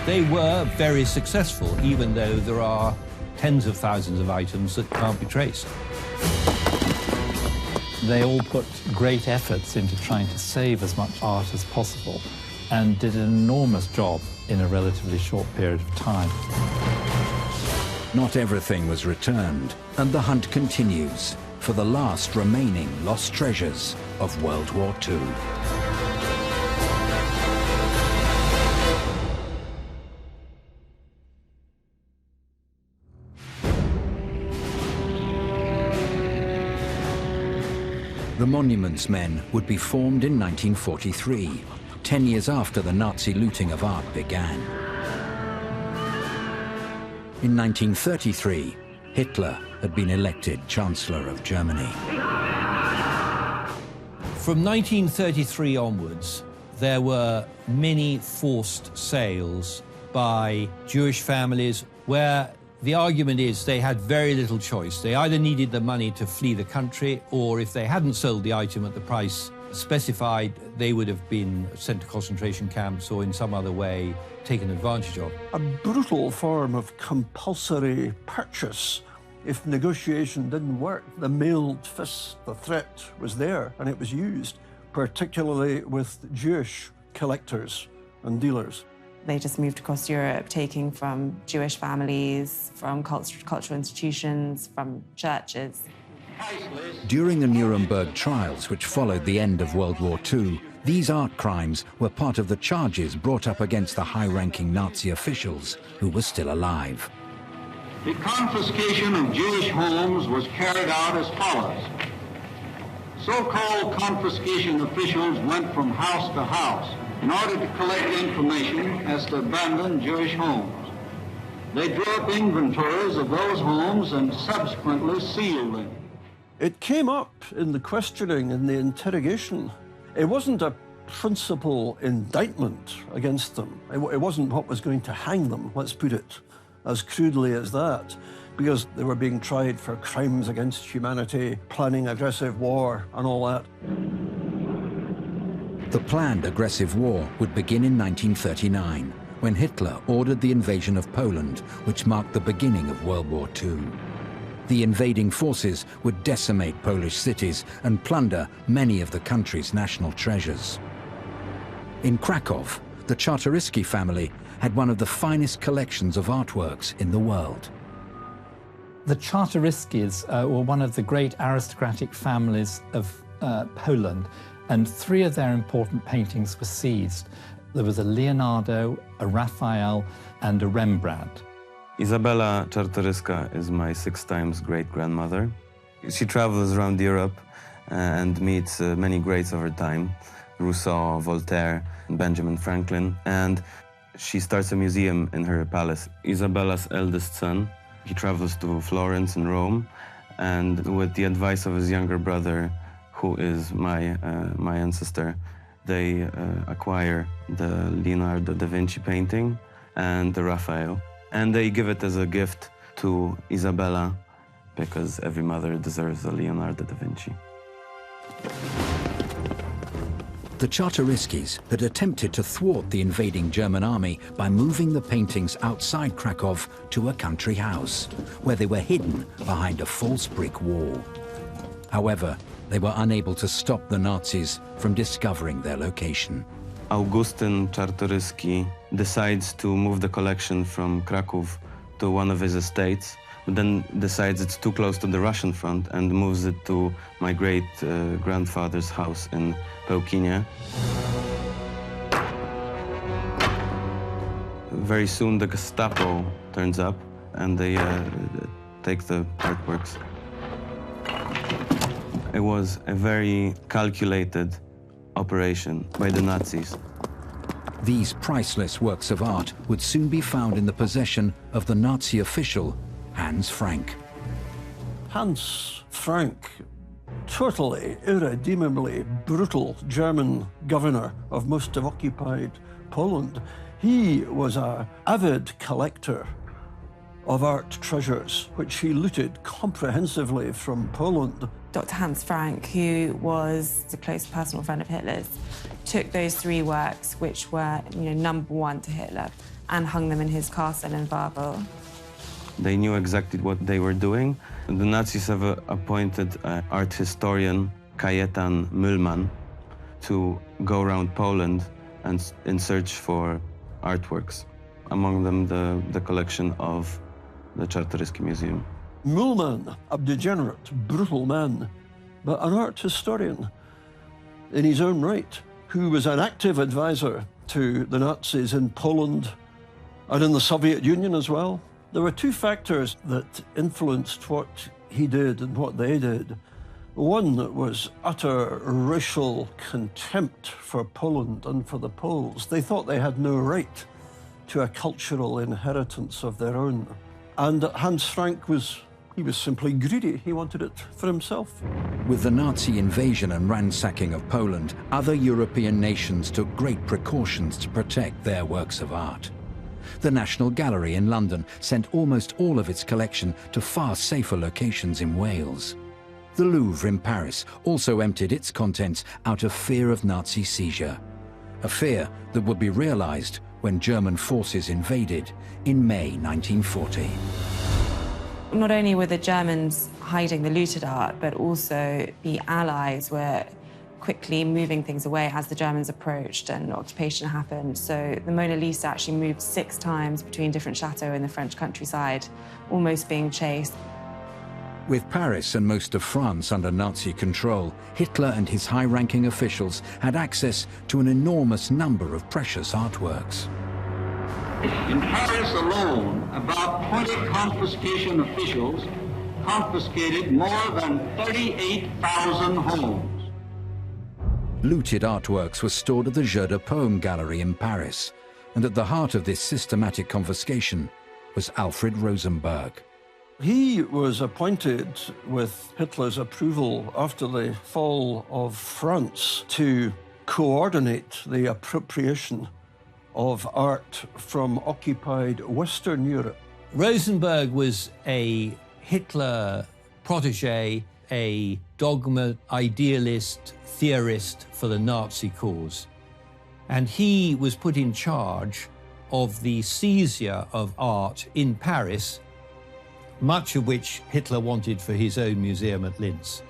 They were very successful, even though there are tens of thousands of items that can't be traced. They all put great efforts into trying to save as much art as possible and did an enormous job in a relatively short period of time. Not everything was returned, and the hunt continues for the last remaining lost treasures of World War II. The Monuments Men would be formed in 1943, 10 years after the Nazi looting of art began. In 1933, Hitler had been elected Chancellor of Germany. From 1933 onwards, there were many forced sales by Jewish families where the argument is they had very little choice. They either needed the money to flee the country, or if they hadn't sold the item at the price specified, they would have been sent to concentration camps or in some other way taken advantage of. A brutal form of compulsory purchase. If negotiation didn't work, the mailed fist, the threat was there, and it was used, particularly with Jewish collectors and dealers. They just moved across Europe, taking from Jewish families, from cultural institutions, from churches. During the Nuremberg trials, which followed the end of World War II, these art crimes were part of the charges brought up against the high-ranking Nazi officials who were still alive. The confiscation of Jewish homes was carried out as follows. So-called confiscation officials went from house to house in order to collect information as to abandoned Jewish homes. They drew up inventories of those homes and subsequently sealed them. It came up in the questioning, in the interrogation. It wasn't a principal indictment against them. It wasn't what was going to hang them, let's put it as crudely as that, because they were being tried for crimes against humanity, planning aggressive war and all that. The planned aggressive war would begin in 1939, when Hitler ordered the invasion of Poland, which marked the beginning of World War II. The invading forces would decimate Polish cities and plunder many of the country's national treasures. In Krakow, the Czartoryski family had one of the finest collections of artworks in the world. The Czartoryskis were one of the great aristocratic families of Poland, and 3 of their important paintings were seized. There was a Leonardo, a Raphael, and a Rembrandt. Izabela Czartoryska is my 6 times great-grandmother. She travels around Europe and meets many greats of her time, Rousseau, Voltaire, Benjamin Franklin, and she starts a museum in her palace. Isabela's eldest son, he travels to Florence and Rome, and with the advice of his younger brother, who is my ancestor, they acquire the Leonardo da Vinci painting and the Raphael. And they give it as a gift to Isabella, because every mother deserves a Leonardo da Vinci. The Czartoryskis had attempted to thwart the invading German army by moving the paintings outside Krakow to a country house, where they were hidden behind a false brick wall. However, they were unable to stop the Nazis from discovering their location. Augustyn Czartoryski decides to move the collection from Krakow to one of his estates, but then decides it's too close to the Russian front and moves it to my great-grandfather's house in Pełkinie. Very soon the Gestapo turns up and they take the artworks. It was a very calculated operation by the Nazis. These priceless works of art would soon be found in the possession of the Nazi official Hans Frank. Hans Frank, totally, irredeemably brutal German governor of most of occupied Poland. He was an avid collector of art treasures, which he looted comprehensively from Poland. Dr. Hans Frank, who was a close personal friend of Hitler's, took those 3 works, which were, #1 to Hitler, and hung them in his castle in Wawel. They knew exactly what they were doing. The Nazis have appointed art historian Kajetan Müllmann to go around Poland and in search for artworks, among them the collection of the Czartoryski Museum. Müllmann, a degenerate, brutal man, but an art historian in his own right, who was an active advisor to the Nazis in Poland and in the Soviet Union as well. There were 2 factors that influenced what he did and what they did. One was utter racial contempt for Poland and for the Poles. They thought they had no right to a cultural inheritance of their own. And Hans Frank was simply greedy. He wanted it for himself. With the Nazi invasion and ransacking of Poland, other European nations took great precautions to protect their works of art. The National Gallery in London sent almost all of its collection to far safer locations in Wales. The Louvre in Paris also emptied its contents out of fear of Nazi seizure, a fear that would be realized when German forces invaded in May 1940. Not only were the Germans hiding the looted art, but also the Allies were quickly moving things away as the Germans approached and occupation happened. So the Mona Lisa actually moved 6 times between different chateaux in the French countryside, almost being chased. With Paris and most of France under Nazi control, Hitler and his high-ranking officials had access to an enormous number of precious artworks. In Paris alone, about 20 confiscation officials confiscated more than 38,000 homes. Looted artworks were stored at the Jeu de Paume Gallery in Paris, and at the heart of this systematic confiscation was Alfred Rosenberg. He was appointed with Hitler's approval after the fall of France to coordinate the appropriation of art from occupied Western Europe. Rosenberg was a Hitler protege, a dogma idealist, theorist for the Nazi cause. And he was put in charge of the seizure of art in Paris, much of which Hitler wanted for his own museum at Linz.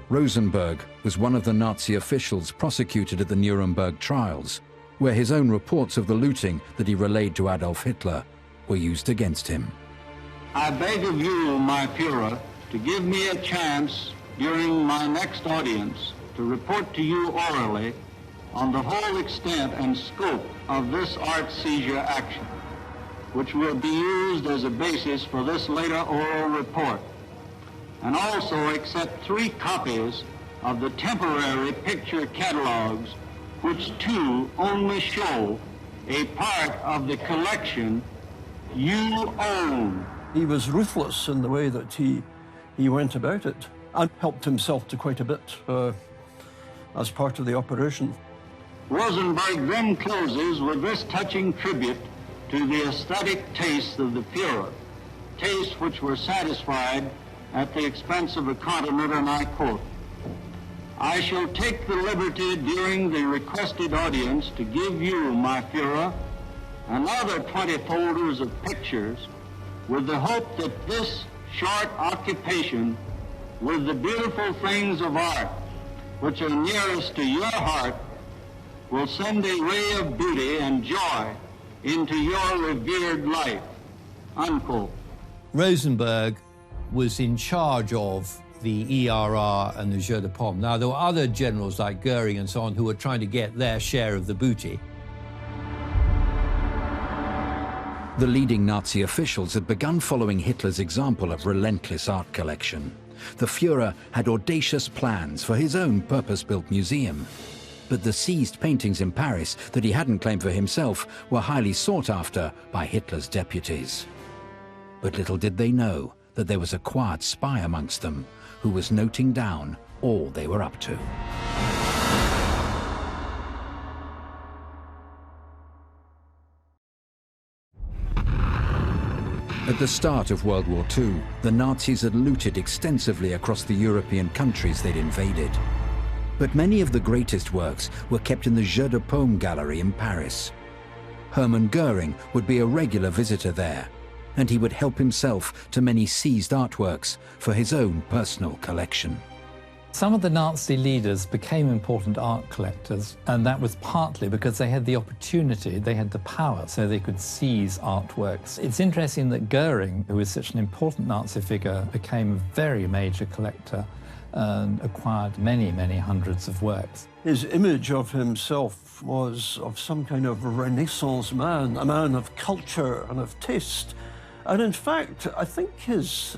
Rosenberg was one of the Nazi officials prosecuted at the Nuremberg trials, where his own reports of the looting that he relayed to Adolf Hitler were used against him. I beg of you, my Führer, to give me a chance during my next audience to report to you orally on the whole extent and scope of this art seizure action, which will be used as a basis for this later oral report, and also accept 3 copies of the temporary picture catalogs, which too only show a part of the collection you own. He was ruthless in the way that he went about it, and helped himself to quite a bit as part of the operation. Rosenberg then closes with this touching tribute to the aesthetic tastes of the Führer, tastes which were satisfied at the expense of the continent, and I quote, I shall take the liberty during the requested audience to give you, my Führer, another 20 folders of pictures with the hope that this short occupation with the beautiful things of art which are nearest to your heart will send a ray of beauty and joy into your revered life, unquote. Rosenberg was in charge of the ERR and the Jeu de Paume. Now, there were other generals like Goering and so on who were trying to get their share of the booty. The leading Nazi officials had begun following Hitler's example of relentless art collection. The Führer had audacious plans for his own purpose-built museum. But the seized paintings in Paris that he hadn't claimed for himself were highly sought after by Hitler's deputies. But little did they know that there was a quiet spy amongst them who was noting down all they were up to. At the start of World War II, the Nazis had looted extensively across the European countries they'd invaded. But many of the greatest works were kept in the Jeu de Paume gallery in Paris. Hermann Goering would be a regular visitor there, and he would help himself to many seized artworks for his own personal collection. Some of the Nazi leaders became important art collectors, and that was partly because they had the opportunity, they had the power, so they could seize artworks. It's interesting that Goering, who was such an important Nazi figure, became a very major collector and acquired many, many hundreds of works. His image of himself was of some kind of Renaissance man, a man of culture and of taste. And in fact, I think his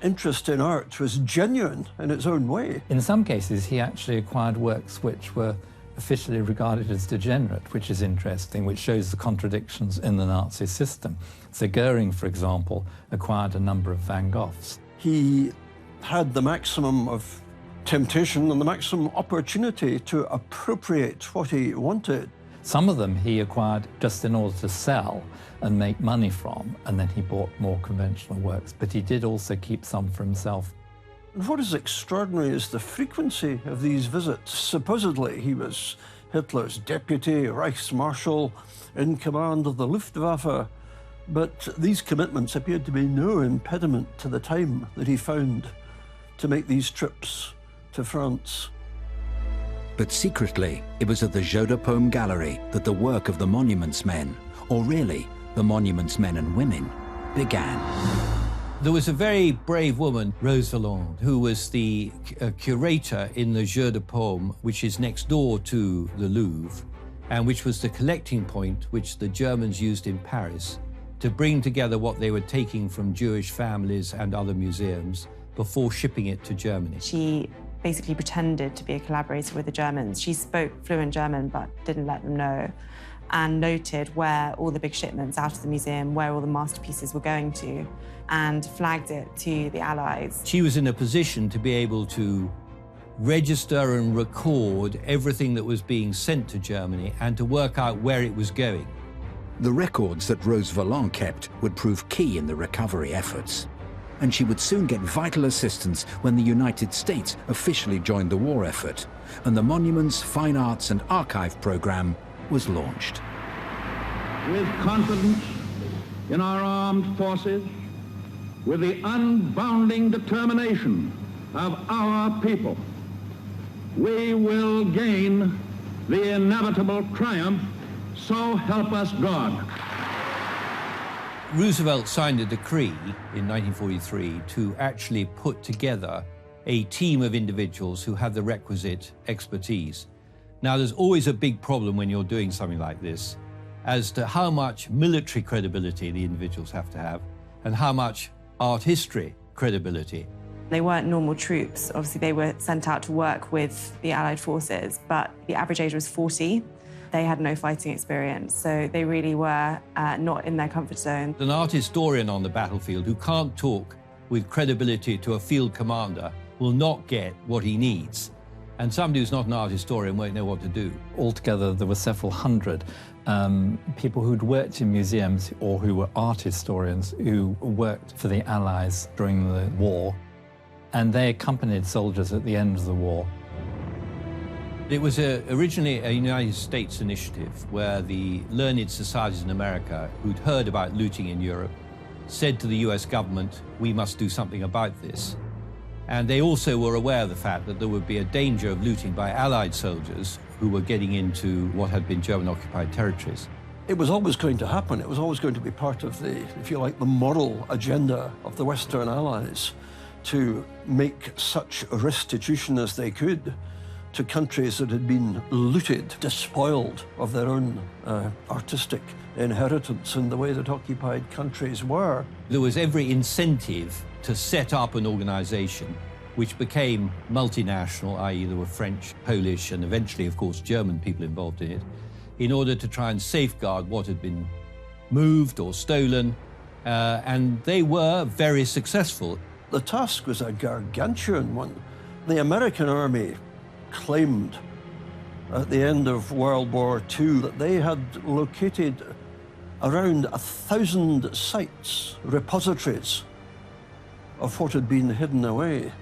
interest in art was genuine in its own way. In some cases, he actually acquired works which were officially regarded as degenerate, which is interesting, which shows the contradictions in the Nazi system. So Goering, for example, acquired a number of Van Goghs. He had the maximum of temptation and the maximum opportunity to appropriate what he wanted. Some of them he acquired just in order to sell and make money from, and then he bought more conventional works, but he did also keep some for himself. And what is extraordinary is the frequency of these visits. Supposedly he was Hitler's deputy, Reichsmarshal, in command of the Luftwaffe, but these commitments appeared to be no impediment to the time that he found to make these trips to France. But secretly, it was at the Jeu de Paume gallery that the work of the Monuments Men, or really, the Monuments Men and Women, began. There was a very brave woman, Rose Valland, who was the curator in the Jeu de Paume, which is next door to the Louvre, and which was the collecting point which the Germans used in Paris to bring together what they were taking from Jewish families and other museums before shipping it to Germany. She basically pretended to be a collaborator with the Germans. She spoke fluent German but didn't let them know, and noted where all the big shipments out of the museum, where all the masterpieces were going to, and flagged it to the Allies. She was in a position to be able to register and record everything that was being sent to Germany and to work out where it was going. The records that Rose Valland kept would prove key in the recovery efforts. And she would soon get vital assistance when the United States officially joined the war effort, and the Monuments, Fine Arts and Archive program was launched. With confidence in our armed forces, with the unbounding determination of our people, we will gain the inevitable triumph, so help us God. Roosevelt signed a decree in 1943 to actually put together a team of individuals who had the requisite expertise. Now, there's always a big problem when you're doing something like this as to how much military credibility the individuals have to have and how much art history credibility. They weren't normal troops. Obviously, they were sent out to work with the Allied forces, but the average age was 40. They had no fighting experience, so they really were not in their comfort zone. An art historian on the battlefield who can't talk with credibility to a field commander will not get what he needs. And somebody who's not an art historian won't know what to do. Altogether, there were several hundred people who'd worked in museums or who were art historians who worked for the Allies during the war, and they accompanied soldiers at the end of the war. It was originally a United States initiative where the learned societies in America who'd heard about looting in Europe said to the US government, we must do something about this. And they also were aware of the fact that there would be a danger of looting by Allied soldiers who were getting into what had been German-occupied territories. It was always going to happen. It was always going to be part of the, if you like, the moral agenda of the Western Allies to make such restitution as they could to countries that had been looted, despoiled of their own artistic inheritance in the way that occupied countries were. There was every incentive to set up an organization which became multinational, i.e. there were French, Polish, and eventually, of course, German people involved in it, in order to try and safeguard what had been moved or stolen, and they were very successful. The task was a gargantuan one. The American army claimed at the end of World War II that they had located around 1,000 sites, repositories, of what had been hidden away.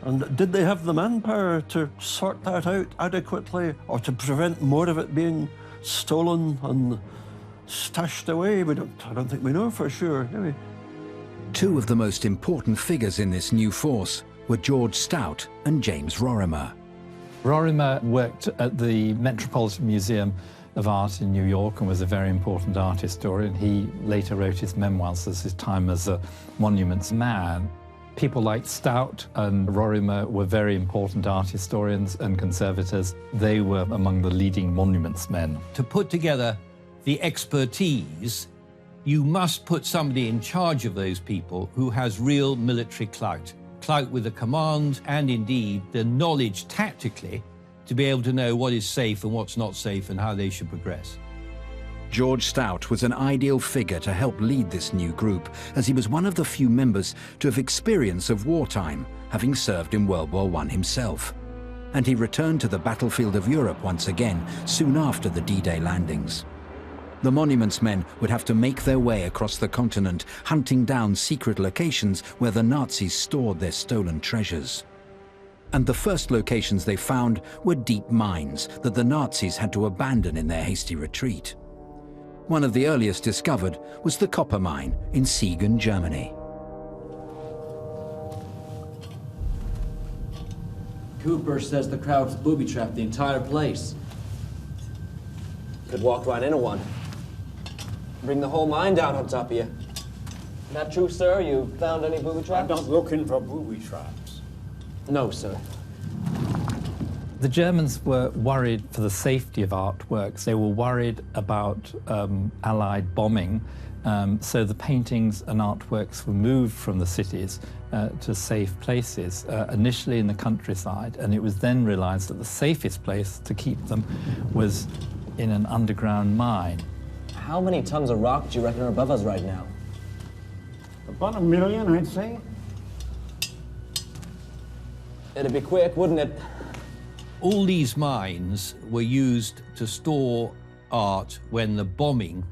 And did they have the manpower to sort that out adequately or to prevent more of it being stolen and stashed away? I don't think we know for sure, do we? Two of the most important figures in this new force were George Stout and James Rorimer. Rorimer worked at the Metropolitan Museum of Art in New York and was a very important art historian. He later wrote his memoirs as his time as a monuments man. People like Stout and Rorimer were very important art historians and conservators. They were among the leading monuments men. To put together the expertise, you must put somebody in charge of those people who has real military clout with the command and indeed the knowledge tactically to be able to know what is safe and what's not safe and how they should progress. George Stout was an ideal figure to help lead this new group, as he was one of the few members to have experience of wartime, having served in World War I himself. And he returned to the battlefield of Europe once again, soon after the D-Day landings. The monuments men would have to make their way across the continent, hunting down secret locations where the Nazis stored their stolen treasures. And the first locations they found were deep mines that the Nazis had to abandon in their hasty retreat. One of the earliest discovered was the copper mine in Siegen, Germany. Cooper says the crowds booby-trapped the entire place. Could walk right into one. Bring the whole mine down on top of you. Not true, sir? You found any booby traps? I'm not looking for booby traps. No, sir. The Germans were worried for the safety of artworks. They were worried about Allied bombing, so the paintings and artworks were moved from the cities to safe places, initially in the countryside, and it was then realized that the safest place to keep them was in an underground mine. How many tons of rock do you reckon are above us right now? About 1 million, I'd say. It'd be quick, wouldn't it? All these mines were used to store art when the bombing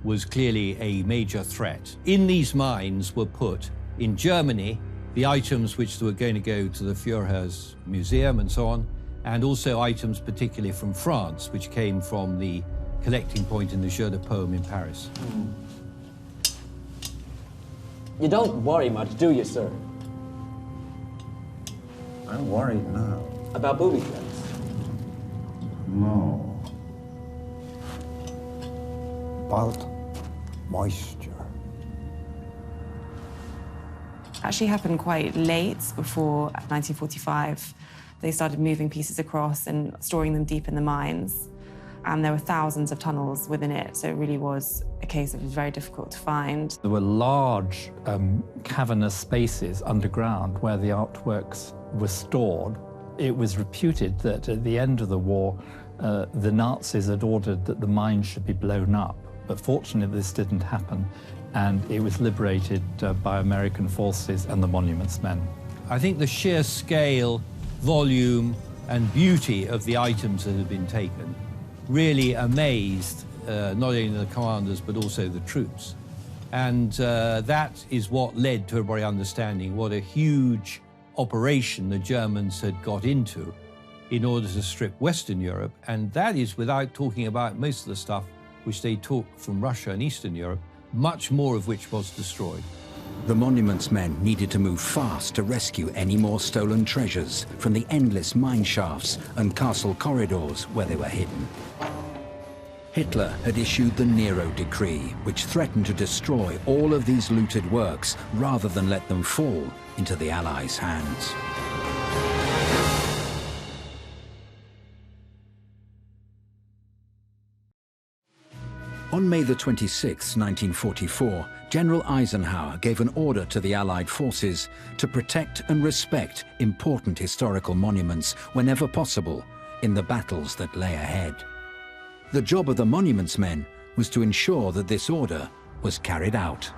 was clearly a major threat. In these mines were put, in Germany, the items which were going to go to the Führer's museum and so on, and also items particularly from France, which came from the collecting point in the Jeu de Paume in Paris. You don't worry much, do you, sir? I'm worried now. About booby traps? No. About moisture. Actually happened quite late, before 1945. They started moving pieces across and storing them deep in the mines. And there were thousands of tunnels within it, so it really was a case of it was very difficult to find. There were large cavernous spaces underground where the artworks were stored. It was reputed that at the end of the war, the Nazis had ordered that the mine should be blown up. But fortunately, this didn't happen, and it was liberated by American forces and the monuments men. I think the sheer scale, volume, and beauty of the items that had been taken really amazed not only the commanders but also the troops. And that is what led to everybody understanding what a huge operation the Germans had got into in order to strip Western Europe, and that is without talking about most of the stuff which they took from Russia and Eastern Europe, much more of which was destroyed. The monuments men needed to move fast to rescue any more stolen treasures from the endless mine shafts and castle corridors where they were hidden. Hitler had issued the Nero Decree, which threatened to destroy all of these looted works rather than let them fall into the Allies' hands. On May the 26th, 1944, General Eisenhower gave an order to the Allied forces to protect and respect important historical monuments whenever possible in the battles that lay ahead. The job of the monuments men was to ensure that this order was carried out.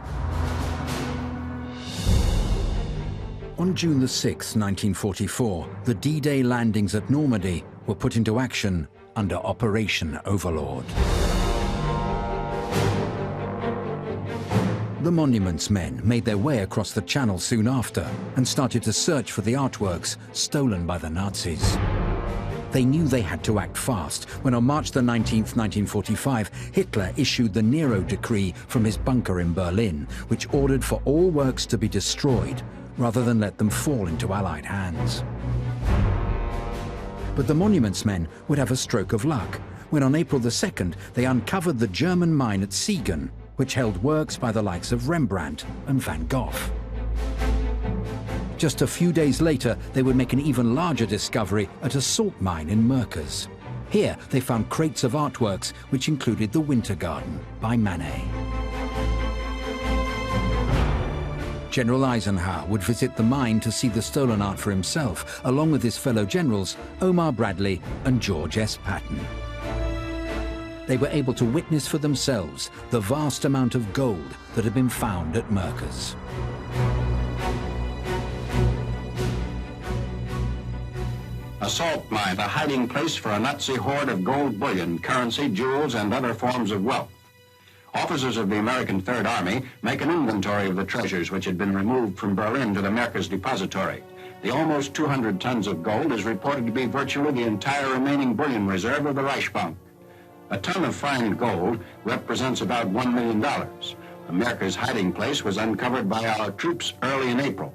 On June the 6th, 1944, the D-Day landings at Normandy were put into action under Operation Overlord. The monuments men made their way across the Channel soon after and started to search for the artworks stolen by the Nazis. They knew they had to act fast when on March the 19th, 1945, Hitler issued the Nero Decree from his bunker in Berlin, which ordered for all works to be destroyed rather than let them fall into Allied hands. But the monuments men would have a stroke of luck when on April the 2nd, they uncovered the German mine at Siegen, which held works by the likes of Rembrandt and Van Gogh. Just a few days later, they would make an even larger discovery at a salt mine in Merkers. Here, they found crates of artworks, which included The Winter Garden by Manet. General Eisenhower would visit the mine to see the stolen art for himself, along with his fellow generals, Omar Bradley and George S. Patton. They were able to witness for themselves the vast amount of gold that had been found at Merkers. A salt mine, a hiding place for a Nazi hoard of gold bullion, currency, jewels, and other forms of wealth. Officers of the American Third Army make an inventory of the treasures which had been removed from Berlin to the Merkers depository. The almost 200 tons of gold is reported to be virtually the entire remaining bullion reserve of the Reichsbank. A ton of fine gold represents about $1 million. The Merkers hiding place was uncovered by our troops early in April.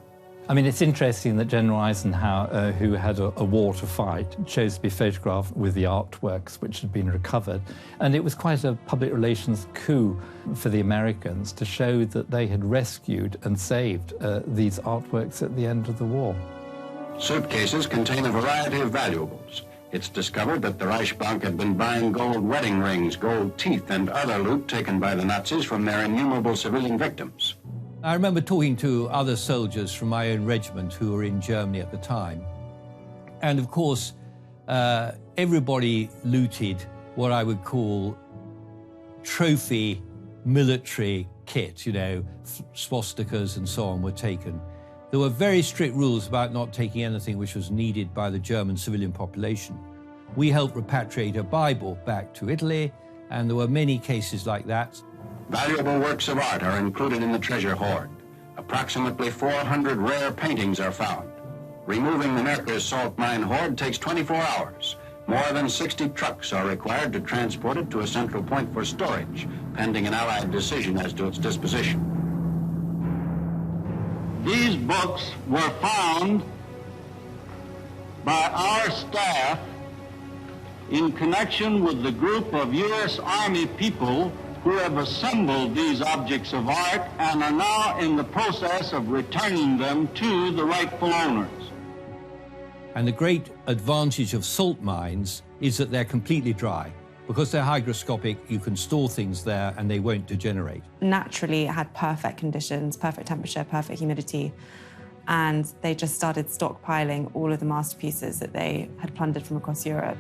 I mean, it's interesting that General Eisenhower, who had a war to fight, chose to be photographed with the artworks which had been recovered. And it was quite a public relations coup for the Americans to show that they had rescued and saved these artworks at the end of the war. Suitcases contain a variety of valuables. It's discovered that the Reichsbank had been buying gold wedding rings, gold teeth, and other loot taken by the Nazis from their innumerable civilian victims. I remember talking to other soldiers from my own regiment who were in Germany at the time. And of course, everybody looted what I would call trophy military kit, you know, swastikas and so on were taken. There were very strict rules about not taking anything which was needed by the German civilian population. We helped repatriate a Bible back to Italy, and there were many cases like that. Valuable works of art are included in the treasure hoard. Approximately 400 rare paintings are found. Removing the Merkers salt mine hoard takes 24 hours. More than 60 trucks are required to transport it to a central point for storage, pending an Allied decision as to its disposition. These books were found by our staff in connection with the group of U.S. Army people who have assembled these objects of art and are now in the process of returning them to the rightful owners. And the great advantage of salt mines is that they're completely dry. Because they're hygroscopic, you can store things there and they won't degenerate. Naturally, it had perfect conditions, perfect temperature, perfect humidity, and they just started stockpiling all of the masterpieces that they had plundered from across Europe.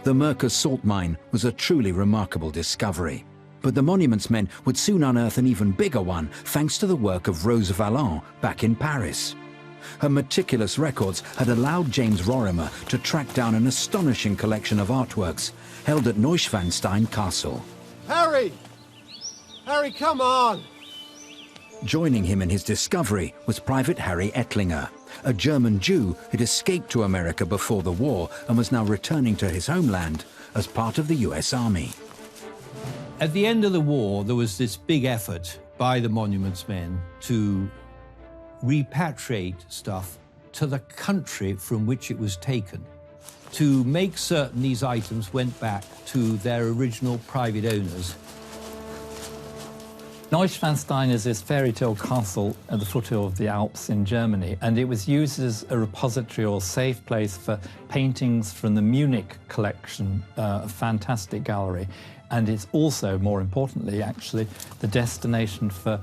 The Merkers salt mine was a truly remarkable discovery. But the monuments men would soon unearth an even bigger one thanks to the work of Rose Valland back in Paris. Her meticulous records had allowed James Rorimer to track down an astonishing collection of artworks held at Neuschwanstein Castle. Harry! Harry, come on! Joining him in his discovery was Private Harry Ettlinger, a German Jew who'd escaped to America before the war and was now returning to his homeland as part of the US Army. At the end of the war, there was this big effort by the Monuments men to repatriate stuff to the country from which it was taken, to make certain these items went back to their original private owners. Neuschwanstein is this fairy tale castle at the foothill of the Alps in Germany, and it was used as a repository or safe place for paintings from the Munich collection, a fantastic gallery. And it's also, more importantly, actually, the destination for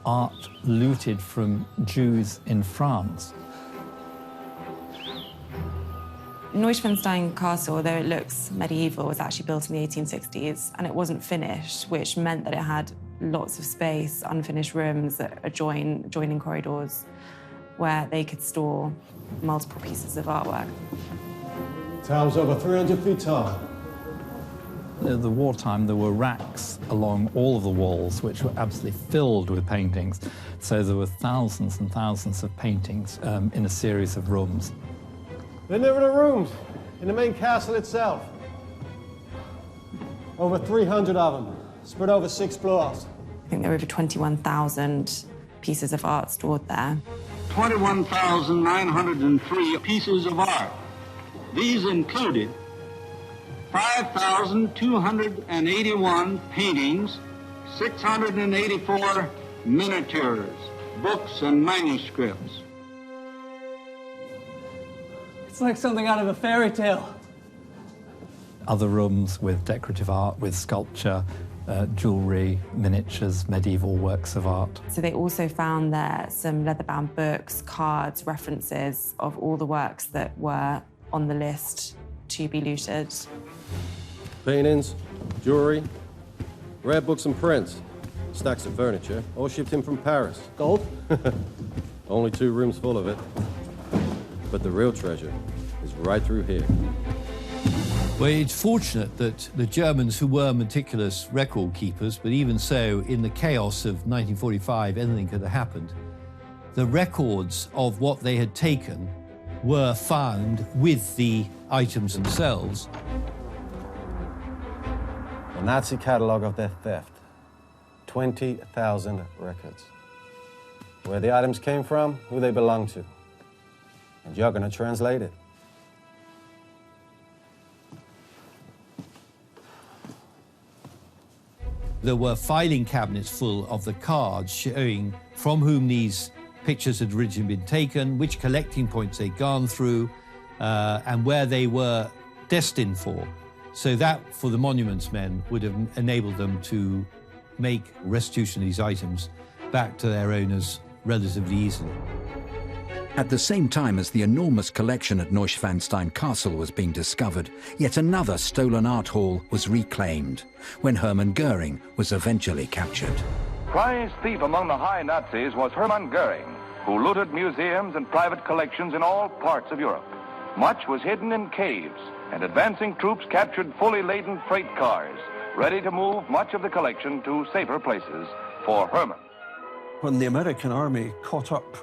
art looted from Jews in France. Neuschwanstein Castle, although it looks medieval, was actually built in the 1860s, and it wasn't finished, which meant that it had lots of space, unfinished rooms that adjoining corridors where they could store multiple pieces of artwork. The tower's over 300 feet tall. In the wartime, there were racks along all of the walls which were absolutely filled with paintings. So there were thousands and thousands of paintings in a series of rooms. Then there were the rooms in the main castle itself. Over 300 of them, spread over 6 floors. I think there were over 21,000 pieces of art stored there. 21,903 pieces of art. These included 5,281 paintings, 684 miniatures, books and manuscripts. It's like something out of a fairy tale. Other rooms with decorative art, with sculpture, jewellery, miniatures, medieval works of art. So they also found there some leather-bound books, cards, references of all the works that were on the list to be looted. Paintings, jewelry, rare books and prints, stacks of furniture, all shipped in from Paris. Gold? Only 2 rooms full of it. But the real treasure is right through here. Well, it's fortunate that the Germans, who were meticulous record keepers, but even so, in the chaos of 1945, anything could have happened. The records of what they had taken were found with the items themselves. A Nazi catalogue of their theft. 20,000 records. Where the items came from, who they belonged to. And you're going to translate it. There were filing cabinets full of the cards showing from whom these pictures had originally been taken, which collecting points they'd gone through, and where they were destined for. So that, for the Monuments men, would have enabled them to make restitution of these items back to their owners relatively easily. At the same time as the enormous collection at Neuschwanstein Castle was being discovered, yet another stolen art hall was reclaimed, when Hermann Goering was eventually captured. Prize thief among the high Nazis was Hermann Goering, who looted museums and private collections in all parts of Europe. Much was hidden in caves, and advancing troops captured fully laden freight cars, ready to move much of the collection to safer places for Hermann. When the American army caught up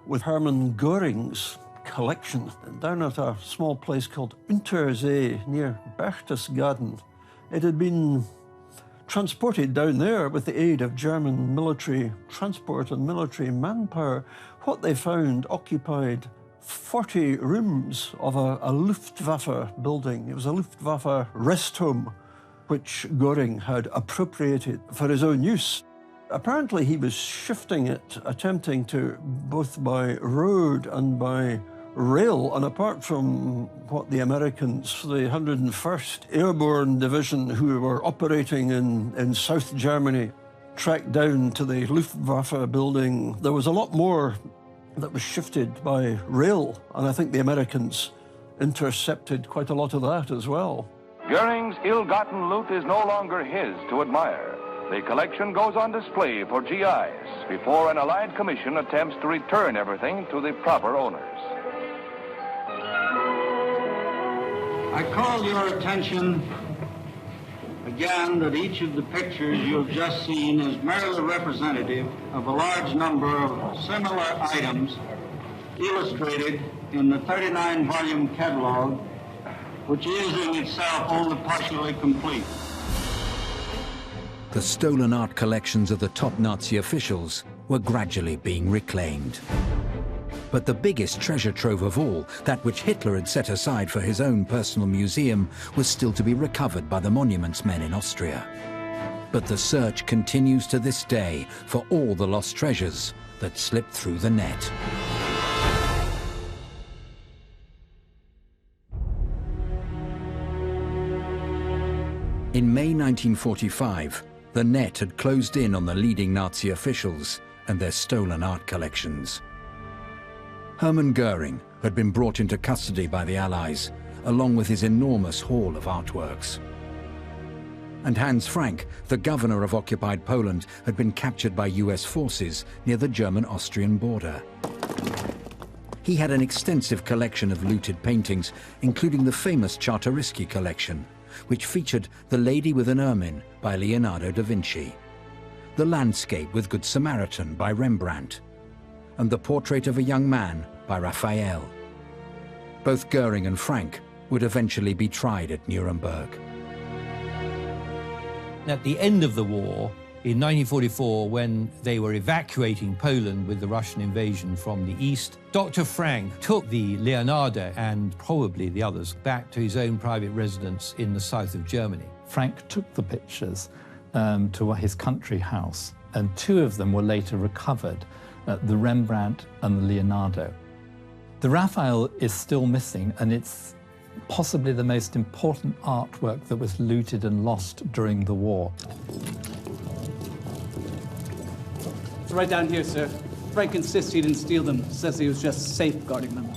with Hermann Goering's collection down at a small place called Untersee near Berchtesgaden, it had been transported down there with the aid of German military transport and military manpower. What they found occupied 40 rooms of a Luftwaffe building. It was a Luftwaffe rest home, which Goering had appropriated for his own use. Apparently he was shifting it, attempting to, both by road and by rail, and apart from what the Americans, the 101st Airborne Division, who were operating in South Germany, tracked down to the Luftwaffe building, there was a lot more that was shifted by rail, and I think the Americans intercepted quite a lot of that as well. Goering's ill-gotten loot is no longer his to admire. The collection goes on display for GIs before an Allied commission attempts to return everything to the proper owners. I call your attention again that each of the pictures you've just seen is merely representative of a large number of similar items illustrated in the 39-volume catalog, which is in itself only partially complete. The stolen art collections of the top Nazi officials were gradually being reclaimed. But the biggest treasure trove of all, that which Hitler had set aside for his own personal museum, was still to be recovered by the monuments men in Austria. But the search continues to this day for all the lost treasures that slipped through the net. In May 1945, the net had closed in on the leading Nazi officials and their stolen art collections. Hermann Goering had been brought into custody by the Allies, along with his enormous haul of artworks. And Hans Frank, the governor of occupied Poland, had been captured by US forces near the German-Austrian border. He had an extensive collection of looted paintings, including the famous Czartoryski collection, which featured The Lady with an Ermine by Leonardo da Vinci, The Landscape with Good Samaritan by Rembrandt, and The Portrait of a Young Man by Raphael. Both Goering and Frank would eventually be tried at Nuremberg. At the end of the war, in 1944, when they were evacuating Poland with the Russian invasion from the east, Dr. Frank took the Leonardo and probably the others back to his own private residence in the south of Germany. Frank took the pictures to his country house, and two of them were later recovered, the Rembrandt and the Leonardo. The Raphael is still missing, and it's possibly the most important artwork that was looted and lost during the war. It's right down here, sir. Frank insists he didn't steal them. Says he was just safeguarding them.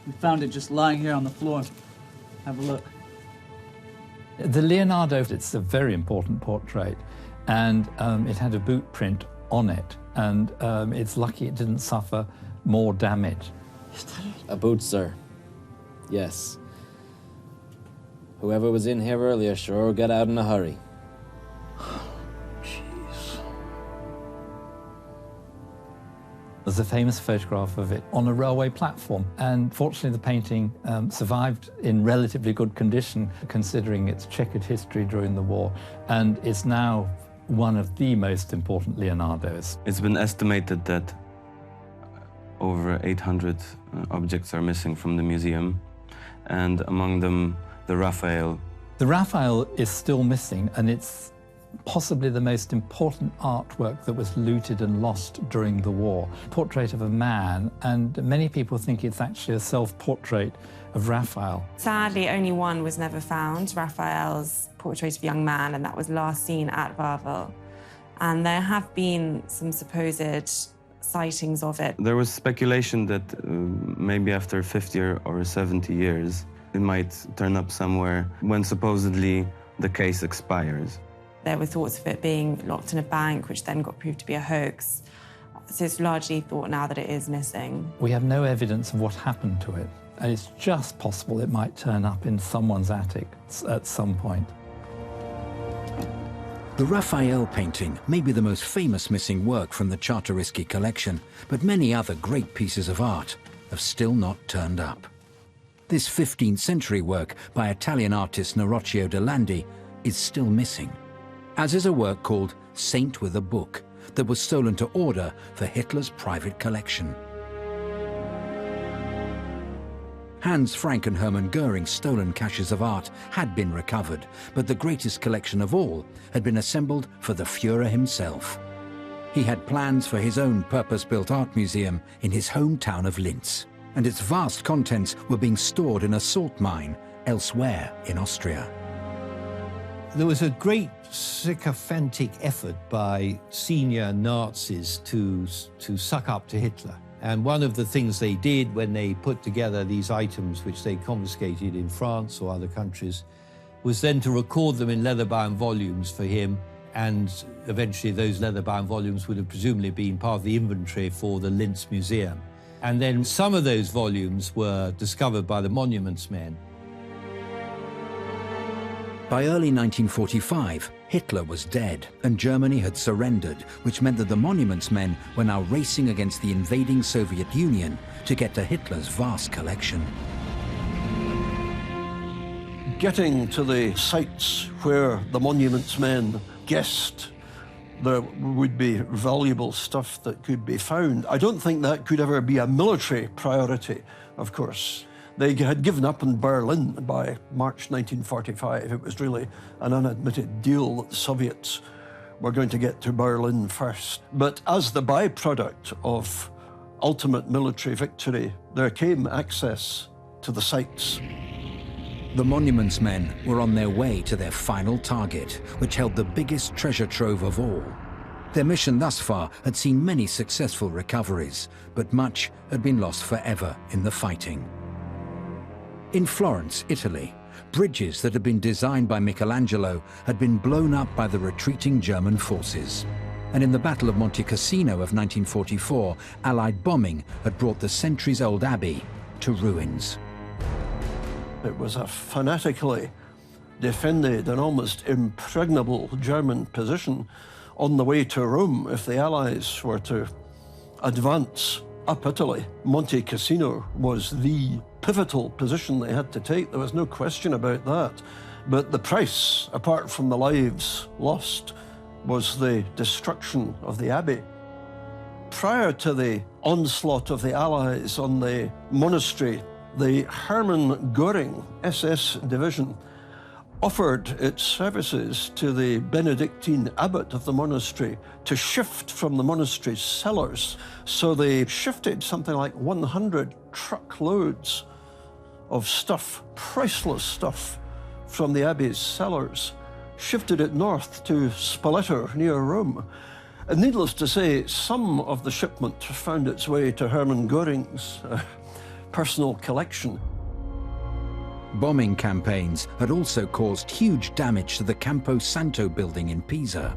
We found it just lying here on the floor. Have a look. The Leonardo, it's a very important portrait, and it had a boot print on it, and it's lucky it didn't suffer more damage. A boot, sir. Yes. Whoever was in here earlier sure got out in a hurry. There's a famous photograph of it on a railway platform, and fortunately the painting survived in relatively good condition considering its checkered history during the war, and it's now one of the most important Leonardos. It's been estimated that over 800 objects are missing from the museum, and among them the Raphael. The Raphael is still missing, and it's possibly the most important artwork that was looted and lost during the war. Portrait of a man, and many people think it's actually a self-portrait of Raphael. Sadly, only one was never found, Raphael's Portrait of a Young Man, and that was last seen at Wawel. And there have been some supposed sightings of it. There was speculation that maybe after 50 or 70 years, it might turn up somewhere when supposedly the case expires. There were thoughts of it being locked in a bank, which then got proved to be a hoax. So it's largely thought now that it is missing. We have no evidence of what happened to it, and it's just possible it might turn up in someone's attic at some point. The Raphael painting may be the most famous missing work from the Czartoryski collection, but many other great pieces of art have still not turned up. This 15th century work by Italian artist Norocchio de Landi is still missing, as is a work called Saint with a Book that was stolen to order for Hitler's private collection. Hans Frank and Hermann Goering's stolen caches of art had been recovered, but the greatest collection of all had been assembled for the Führer himself. He had plans for his own purpose-built art museum in his hometown of Linz, and its vast contents were being stored in a salt mine elsewhere in Austria. There was a great sycophantic effort by senior Nazis to suck up to Hitler. And one of the things they did when they put together these items which they confiscated in France or other countries was then to record them in leather-bound volumes for him, and eventually those leather-bound volumes would have presumably been part of the inventory for the Linz Museum. And then some of those volumes were discovered by the monuments men. By early 1945, Hitler was dead and Germany had surrendered, which meant that the monuments men were now racing against the invading Soviet Union to get to Hitler's vast collection. Getting to the sites where the monuments men guessed there would be valuable stuff that could be found, I don't think that could ever be a military priority, of course. They had given up in Berlin by March 1945. It was really an unadmitted deal that the Soviets were going to get to Berlin first. But as the byproduct of ultimate military victory, there came access to the sites. The monuments men were on their way to their final target, which held the biggest treasure trove of all. Their mission thus far had seen many successful recoveries, but much had been lost forever in the fighting. In Florence, Italy, bridges that had been designed by Michelangelo had been blown up by the retreating German forces. And in the Battle of Monte Cassino of 1944, Allied bombing had brought the centuries-old abbey to ruins. It was a fanatically defended and almost impregnable German position on the way to Rome if the Allies were to advance up Italy. Monte Cassino was the pivotal position they had to take. There was no question about that. But the price, apart from the lives lost, was the destruction of the abbey. Prior to the onslaught of the Allies on the monastery, the Hermann Göring SS division offered its services to the Benedictine abbot of the monastery to shift from the monastery's cellars. So they shifted something like 100 truckloads of stuff, priceless stuff, from the abbey's cellars, shifted it north to Spoleto near Rome. And needless to say, some of the shipment found its way to Hermann Göring's personal collection. Bombing campaigns had also caused huge damage to the Campo Santo building in Pisa.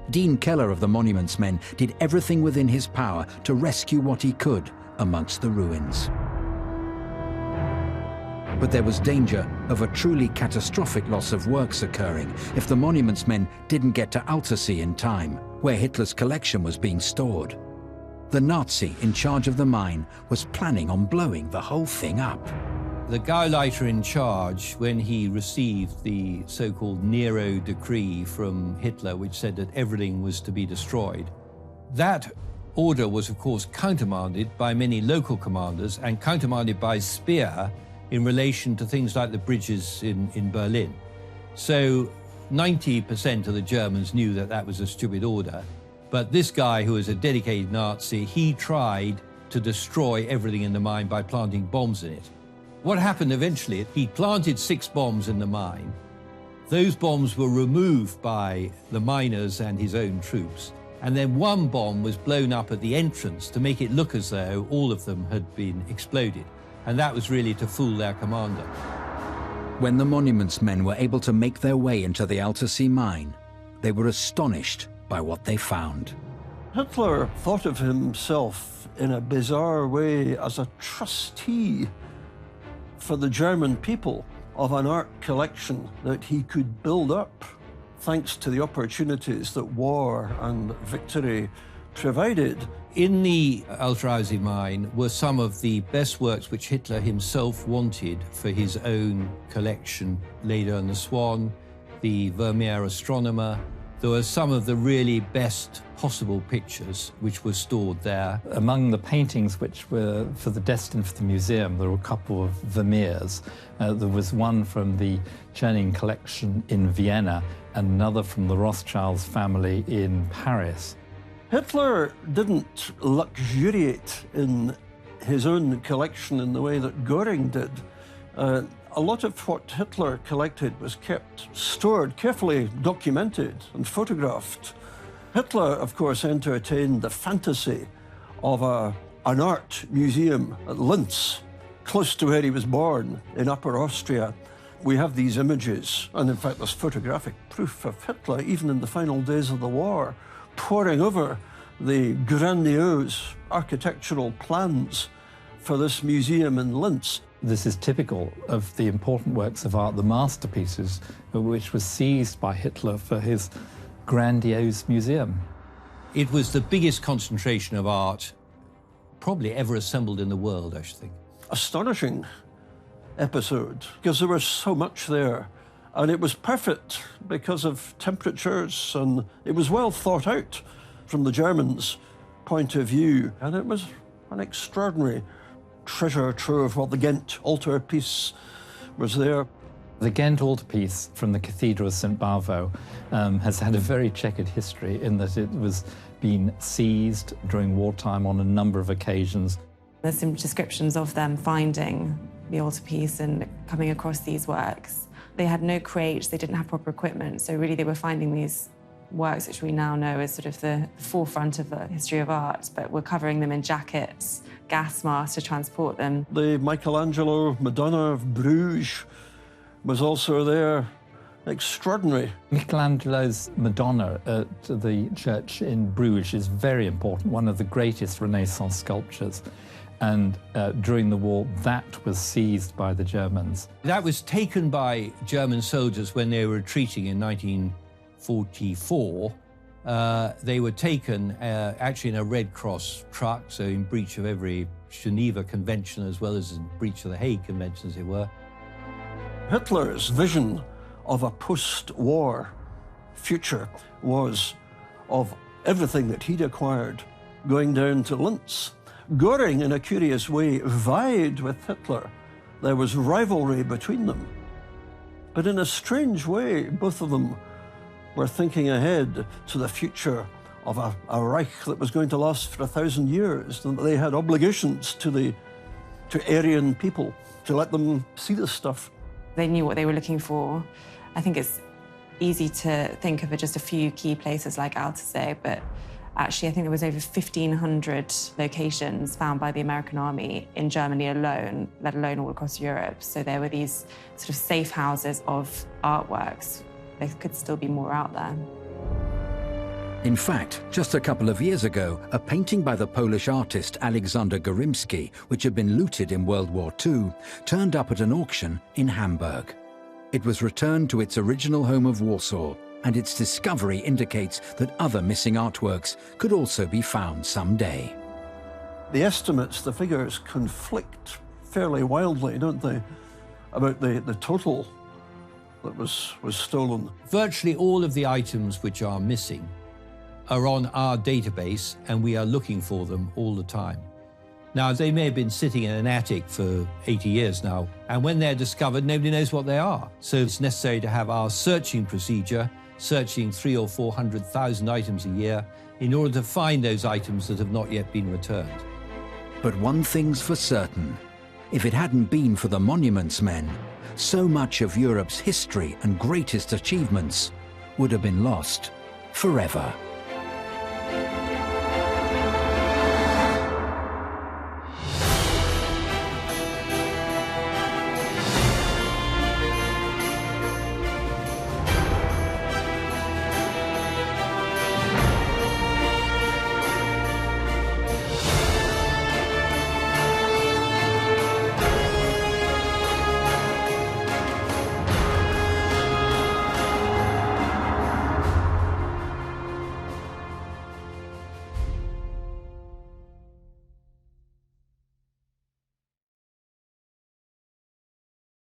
Dean Keller of the Monuments Men did everything within his power to rescue what he could amongst the ruins. But there was danger of a truly catastrophic loss of works occurring if the Monuments Men didn't get to Altersee in time, where Hitler's collection was being stored. The Nazi in charge of the mine was planning on blowing the whole thing up. The Gauleiter in charge, when he received the so-called Nero decree from Hitler, which said that everything was to be destroyed, that order was, of course, countermanded by many local commanders and countermanded by Speer in relation to things like the bridges in Berlin. So 90% of the Germans knew that that was a stupid order. But this guy, who was a dedicated Nazi, he tried to destroy everything in the mine by planting bombs in it. What happened eventually, he planted 6 bombs in the mine. Those bombs were removed by the miners and his own troops. And then 1 bomb was blown up at the entrance to make it look as though all of them had been exploded. And that was really to fool their commander. When the Monuments Men were able to make their way into the Altersee mine, they were astonished by what they found. Hitler thought of himself in a bizarre way as a trustee for the German people of an art collection that he could build up thanks to the opportunities that war and victory provided. In the Altersee mine were some of the best works which Hitler himself wanted for his own collection. Later on the Swan, the Vermeer Astronomer. There were some of the really best possible pictures which were stored there. Among the paintings which were destined for the museum, there were a couple of Vermeers. There was one from the Czernin collection in Vienna and another from the Rothschilds family in Paris. Hitler didn't luxuriate in his own collection in the way that Göring did. A lot of what Hitler collected was kept stored, carefully documented and photographed. Hitler, of course, entertained the fantasy of an art museum at Linz, close to where he was born, in Upper Austria. We have these images, and in fact there's photographic proof of Hitler, even in the final days of the war, poring over the grandiose architectural plans for this museum in Linz. This is typical of the important works of art, the masterpieces, which was seized by Hitler for his grandiose museum. It was the biggest concentration of art probably ever assembled in the world, I should think. Astonishing episode, because there was so much there. And it was perfect because of temperatures, and it was well thought out from the Germans' point of view. And it was an extraordinary treasure trove. Well, the Ghent altarpiece was there. The Ghent altarpiece from the Cathedral of St. Bavo has had a very checkered history in that it was being seized during wartime on a number of occasions. There's some descriptions of them finding the altarpiece and coming across these works. They had no crates, they didn't have proper equipment, so really they were finding these works which we now know as sort of the forefront of the history of art, but we're covering them in jackets, gas masks to transport them. The Michelangelo Madonna of Bruges was also there. Extraordinary. Michelangelo's Madonna at the church in Bruges is very important, one of the greatest Renaissance sculptures. And during the war, that was seized by the Germans. That was taken by German soldiers when they were retreating in 1944. They were taken actually in a Red Cross truck, so in breach of every Geneva Convention as well as in breach of the Hague Convention, as it were. Hitler's vision of a post-war future was of everything that he'd acquired going down to Linz. Göring, in a curious way, vied with Hitler. There was rivalry between them. But in a strange way, both of them were thinking ahead to the future of a Reich that was going to last for 1,000 years, and they had obligations to Aryan people to let them see this stuff. They knew what they were looking for. I think it's easy to think of just a few key places like Altersee, but actually I think there was over 1,500 locations found by the American Army in Germany alone, let alone all across Europe. So there were these sort of safe houses of artworks. There could still be more out there. In fact, just a couple of years ago, a painting by the Polish artist Alexander Gorimski, which had been looted in World War II, turned up at an auction in Hamburg. It was returned to its original home of Warsaw, and its discovery indicates that other missing artworks could also be found someday. The estimates, the figures, conflict fairly wildly, don't they, about the total that was stolen. Virtually all of the items which are missing are on our database, and we are looking for them all the time. Now, they may have been sitting in an attic for 80 years now, and when they're discovered, nobody knows what they are. So it's necessary to have our searching procedure, searching 300,000 or 400,000 items a year in order to find those items that have not yet been returned. But one thing's for certain. If it hadn't been for the Monuments Men, so much of Europe's history and greatest achievements would have been lost forever.